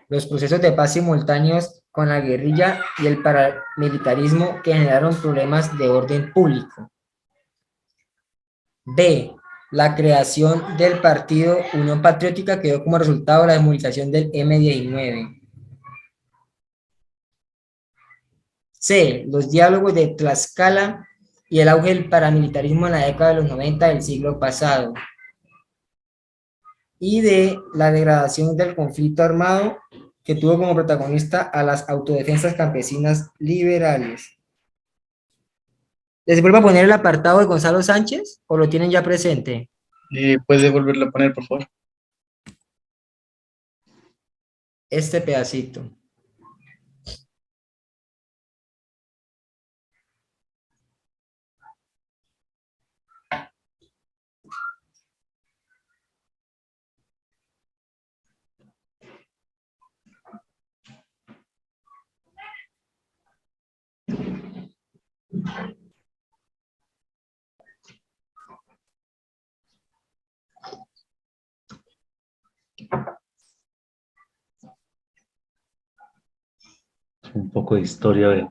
Los procesos de paz simultáneos con la guerrilla y el paramilitarismo que generaron problemas de orden público. B. La creación del partido Unión Patriótica que dio como resultado la desmovilización del M-19. C. Los diálogos de Tlaxcala y el auge del paramilitarismo en la década de los 90 del siglo pasado. Y D. La degradación del conflicto armado que tuvo como protagonista a las autodefensas campesinas liberales. ¿Les vuelvo a poner el apartado de Gonzalo Sánchez o lo tienen ya presente? ¿Puede volverlo a poner, por favor? Este pedacito. Un poco de historia, a ver.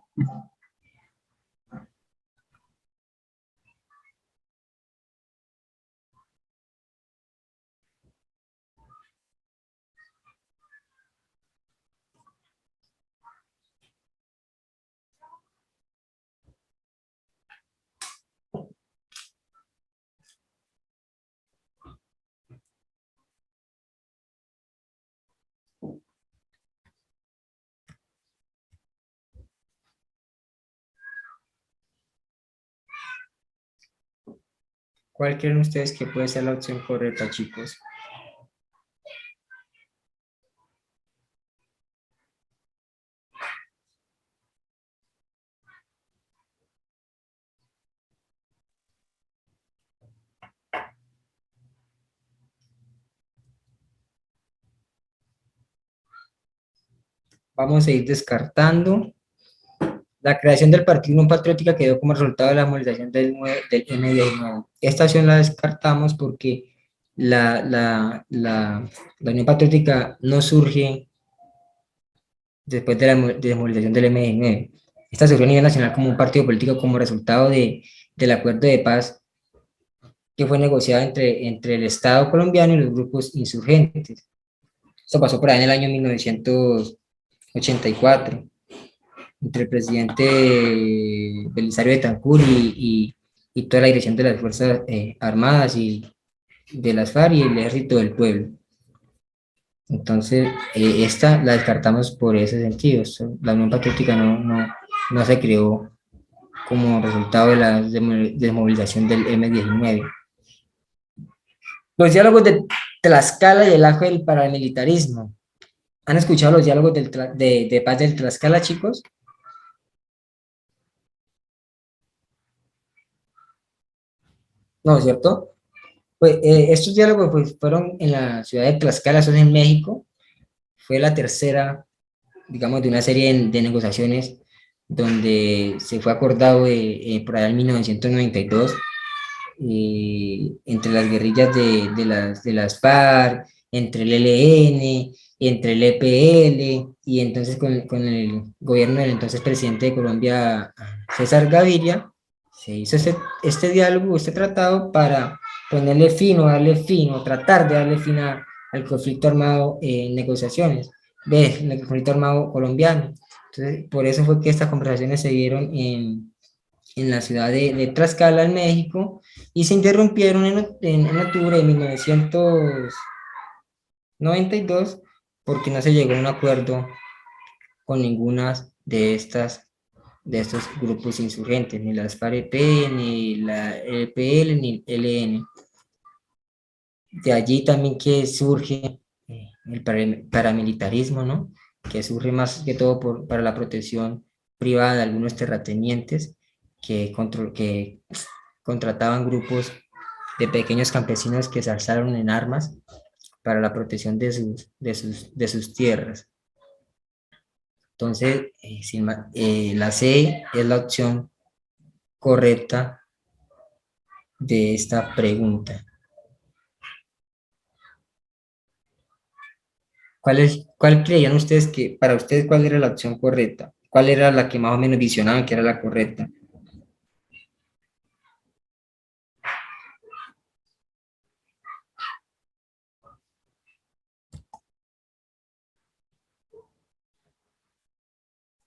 ¿Cuál creen ustedes que puede ser la opción correcta, chicos? Vamos a ir descartando. La creación del Partido Unión Patriótica quedó como resultado de la movilización del M19. Esta opción la descartamos porque la Unión Patriótica no surge después de la desmovilización del M19. Esta surgió a nivel nacional como un partido político como resultado del acuerdo de paz que fue negociado entre el Estado colombiano y los grupos insurgentes. Esto pasó por ahí en el año 1984, entre el presidente Belisario Betancur y toda la dirección de las Fuerzas Armadas y de las FARC y el Ejército del Pueblo. Entonces, esta la descartamos por ese sentido. La Unión Patriótica no se creó como resultado de la desmovilización del M19. Los diálogos de Tlaxcala y el auge del paramilitarismo. ¿Han escuchado los diálogos de paz del Tlaxcala, chicos? No, ¿cierto? Pues estos diálogos pues, fueron en la ciudad de Tlaxcala, eso es en México. Fue la tercera, digamos, de una serie de negociaciones donde se fue acordado por allá en 1992 entre las guerrillas de las FARC, entre el ELN, entre el EPL, y entonces con el gobierno del entonces presidente de Colombia, César Gaviria, se hizo este diálogo, este tratado para ponerle fin o darle fin, o tratar de darle fin al conflicto armado en negociaciones, el conflicto armado colombiano. Entonces, por eso fue que estas conversaciones se dieron en la ciudad de Tlaxcala, en México, y se interrumpieron en octubre de 1992 porque no se llegó a un acuerdo con ninguna de estos grupos insurgentes, ni las FARC-EP, ni la EPL, ni el ELN. De allí también que surge el paramilitarismo, ¿no? Que surge más que todo para la protección privada de algunos terratenientes que contrataban grupos de pequeños campesinos que se alzaron en armas para la protección de sus tierras. Entonces, la C es la opción correcta de esta pregunta. ¿Cuál creían ustedes para ustedes, cuál era la opción correcta? ¿Cuál era la que más o menos visionaban que era la correcta?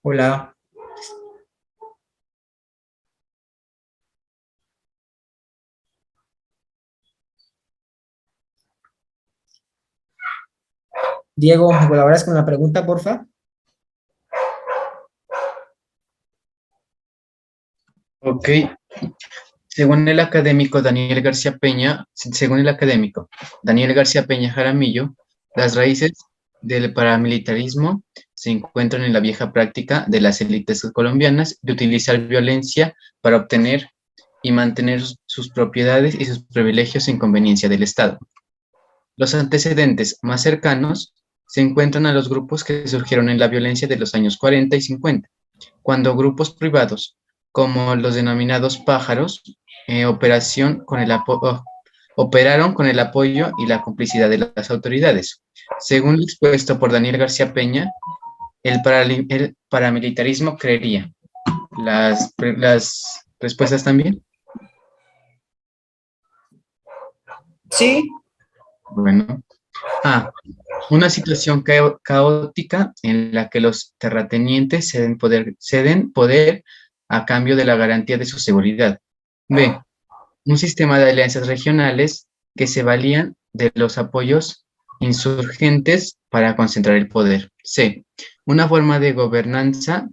Hola. Diego, ¿me colaboras con la pregunta, porfa? Ok. Según el académico Daniel García Peña Jaramillo, las raíces del paramilitarismo se encuentran en la vieja práctica de las élites colombianas de utilizar violencia para obtener y mantener sus propiedades y sus privilegios sin conveniencia del Estado. Los antecedentes más cercanos se encuentran a los grupos que surgieron en la violencia de los años 40 y 50, cuando grupos privados, como los denominados pájaros, operaron con el apoyo y la complicidad de las autoridades. Según lo expuesto por Daniel García Peña, el paramilitarismo creería. Las respuestas también. Sí. Bueno. Una situación caótica en la que los terratenientes ceden poder a cambio de la garantía de su seguridad. B. Un sistema de alianzas regionales que se valían de los apoyos insurgentes para concentrar el poder. C. Una forma de gobernanza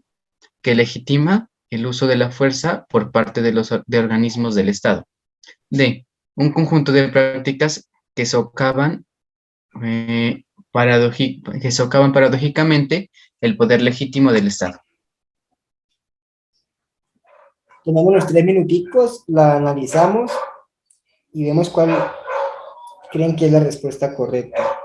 que legitima el uso de la fuerza por parte de organismos del Estado. D. Un conjunto de prácticas que eh, que socavan paradójicamente el poder legítimo del Estado. Tomamos los 3 minuticos, la analizamos y vemos cuál creen que es la respuesta correcta.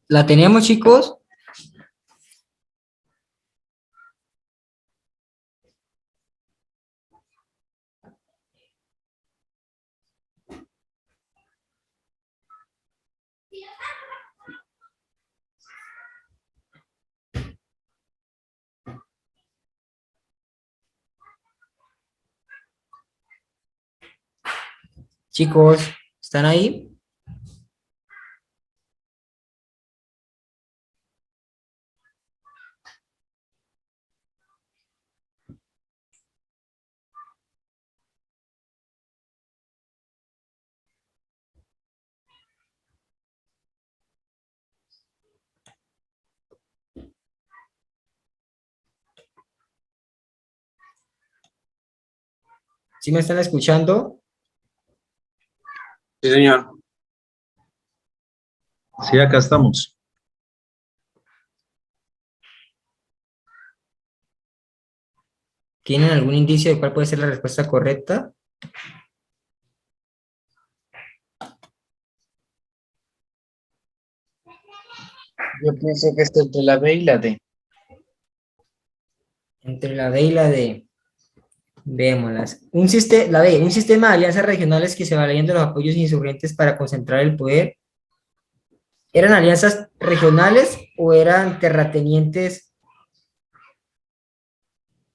¿La tenemos, chicos? Chicos, ¿están ahí? ¿Sí me están escuchando? Sí, señor. Sí, acá estamos. ¿Tienen algún indicio de cuál puede ser la respuesta correcta? Yo pienso que está entre la B y la D. Entre la B y la D. Veámoslas. Un sistema de alianzas regionales que se valían de los apoyos insurgentes para concentrar el poder. ¿Eran alianzas regionales o eran terratenientes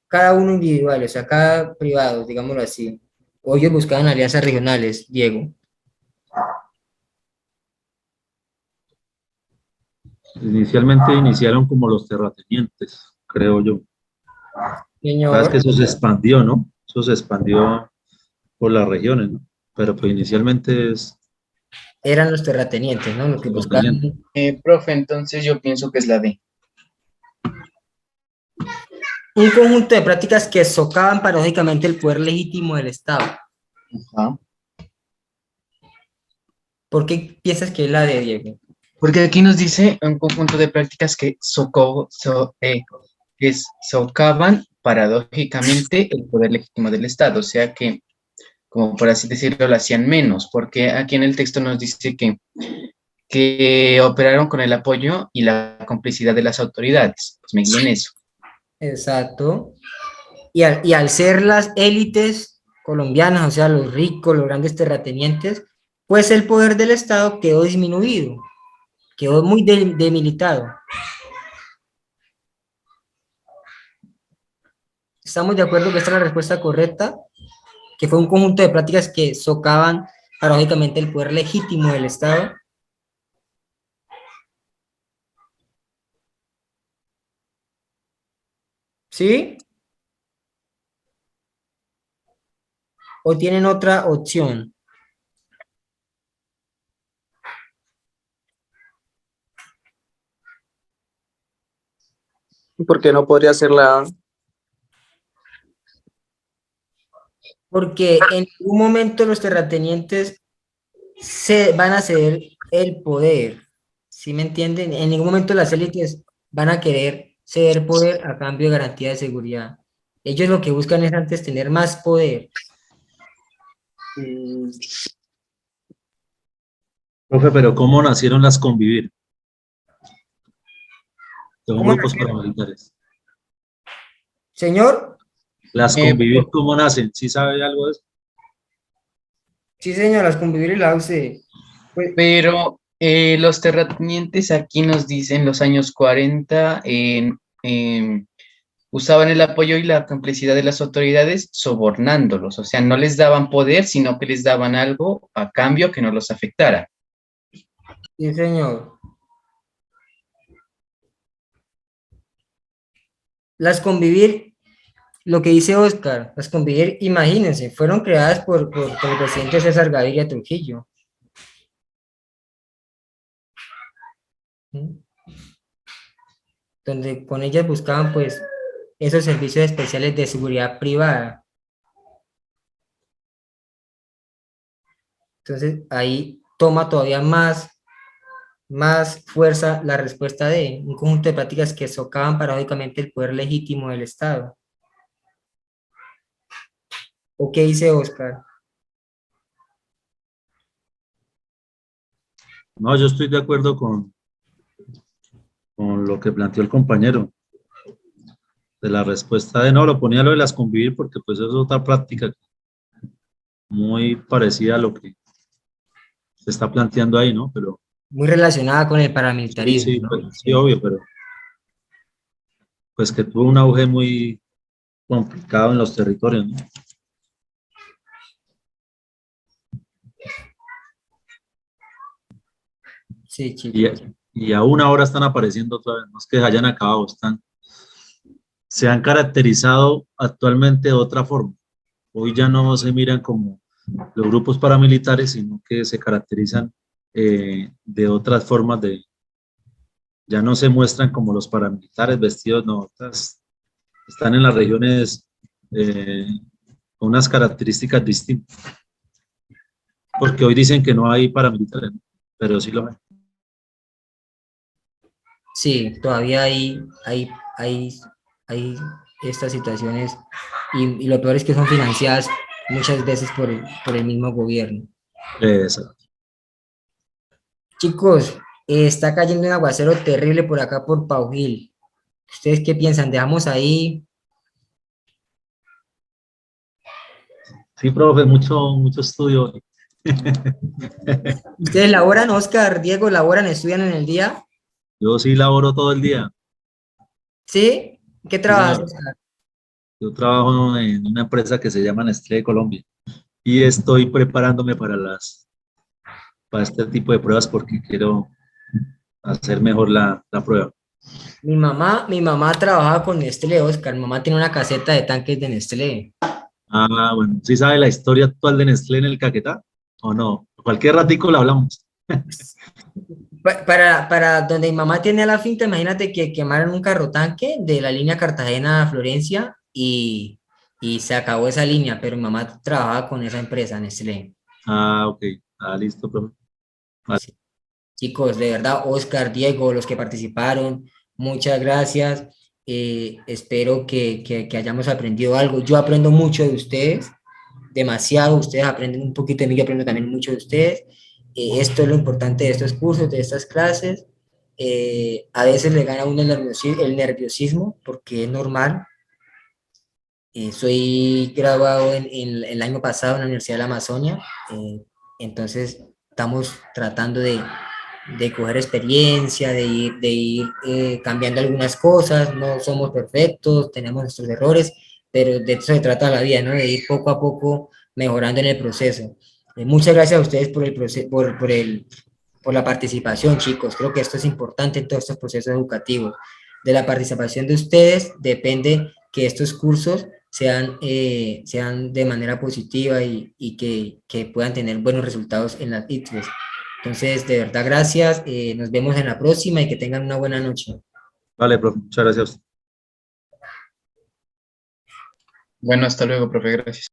cada uno individual, o sea, cada privado, digámoslo así? O ellos buscaban alianzas regionales, Diego. Inicialmente iniciaron como los terratenientes, creo yo. Sabes que Señor, eso se expandió, ¿no? Eso se expandió por las regiones, ¿no? Pero pues inicialmente es eran los terratenientes, ¿no? Los que buscaban terrateniente. Profe, entonces yo pienso que es la D. un conjunto de prácticas que socavan paradójicamente el poder legítimo del Estado. Ajá. ¿Por qué piensas que es la de Diego? Porque aquí nos dice un conjunto de prácticas que socavan paradójicamente el poder legítimo del Estado, o sea que, como por así decirlo, lo hacían menos, porque aquí en el texto nos dice que operaron con el apoyo y la complicidad de las autoridades. Pues me guío en eso. Exacto. Y al ser las élites colombianas, o sea, los ricos, los grandes terratenientes, pues el poder del Estado quedó disminuido, quedó muy debilitado. ¿Estamos de acuerdo que esta es la respuesta correcta? Que fue un conjunto de prácticas que socavan paradójicamente el poder legítimo del Estado. ¿Sí? ¿O tienen otra opción? ¿Por qué no podría ser la A? Porque en un momento los terratenientes se van a ceder el poder, ¿sí me entienden? En ningún momento las élites van a querer ceder poder a cambio de garantía de seguridad. Ellos lo que buscan es antes tener más poder. Profe, pero ¿cómo nacieron las convivir? Son ¿Cómo grupos nacieron? paramilitares. Señor, Las convivir, ¿cómo nacen? ¿Sí sabe algo de eso? sí señor, las convivir y la UCE. Pues, Pero los terratenientes aquí nos dicen los años 40 usaban el apoyo y la complicidad de las autoridades sobornándolos, o sea, no les daban poder, sino que les daban algo a cambio que no los afectara. sí señor. Las convivir, lo que dice Oscar, las convivir, imagínense, fueron creadas por el presidente César Gaviria Trujillo. ¿Mm? Donde con ellas buscaban pues esos servicios especiales de seguridad privada. Entonces ahí toma todavía más fuerza la respuesta de un conjunto de prácticas que socavan paradójicamente el poder legítimo del Estado. ¿O qué dice Oscar? No, yo estoy de acuerdo con lo que planteó el compañero. De la respuesta de no, lo ponía lo de las convivir porque pues es otra práctica muy parecida a lo que se está planteando ahí, ¿no? Pero Muy relacionada con el sí, paramilitarismo, sí, ¿no? pues, sí, obvio, pero pues que tuvo un auge muy complicado en los territorios, ¿no? Sí, Y, chicos. y aún ahora están apareciendo otra vez, no es que se hayan acabado, se han caracterizado actualmente de otra forma. Hoy ya no se miran como los grupos paramilitares, sino que se caracterizan de otras formas ya no se muestran como los paramilitares vestidos, no, están en las regiones con unas características distintas. Porque hoy dicen que no hay paramilitares, ¿no? Pero sí lo hay. Sí, todavía hay estas situaciones y lo peor es que son financiadas muchas veces por el mismo gobierno. Exacto. Chicos, está cayendo un aguacero terrible por acá por Paujil. ¿Ustedes qué piensan? ¿Dejamos ahí Sí, profe, mucho estudio. ¿Ustedes laboran, Oscar, Diego, laboran, estudian en el día? Yo sí laboro todo el día. ¿Sí? ¿Qué Sí, trabajas, señor. Oscar? Yo trabajo en una empresa que se llama Nestlé de Colombia y estoy preparándome para este tipo de pruebas porque quiero hacer mejor la prueba. Mi mamá trabajaba con Nestlé, Oscar. Mi mamá tiene una caseta de tanques de Nestlé. Ah, bueno, ¿sí sabe la historia actual de Nestlé en el Caquetá? ¿O no? Cualquier ratico la hablamos. Para donde mi mamá tiene la finca, imagínate que quemaron un carro tanque de la línea Cartagena a Florencia y se acabó esa línea, pero mi mamá trabajaba con esa empresa, Nestlé. Ah, ok. Ah, listo, profe. Vale. Sí. Chicos, de verdad, Oscar, Diego, los que participaron, muchas gracias. Espero que hayamos aprendido algo. Yo aprendo mucho de ustedes, demasiado. Ustedes aprenden un poquito de mí, yo aprendo también mucho de ustedes. Esto es lo importante de estos cursos, de estas clases. A veces le gana a uno el nerviosismo, porque es normal. Soy graduado el año pasado en la Universidad de la Amazonia, entonces estamos tratando de coger experiencia, de ir cambiando algunas cosas, no somos perfectos, tenemos nuestros errores, pero de eso se trata la vida, ¿no? De ir poco a poco mejorando en el proceso. Muchas gracias a ustedes por la participación, chicos. Creo que esto es importante en todos estos procesos educativos. De la participación de ustedes depende que estos cursos sean de manera positiva y que puedan tener buenos resultados en las ITFES. Entonces, de verdad, gracias. Nos vemos en la próxima y que tengan una buena noche. Vale, profe. Muchas gracias. Bueno, hasta luego, profe, gracias.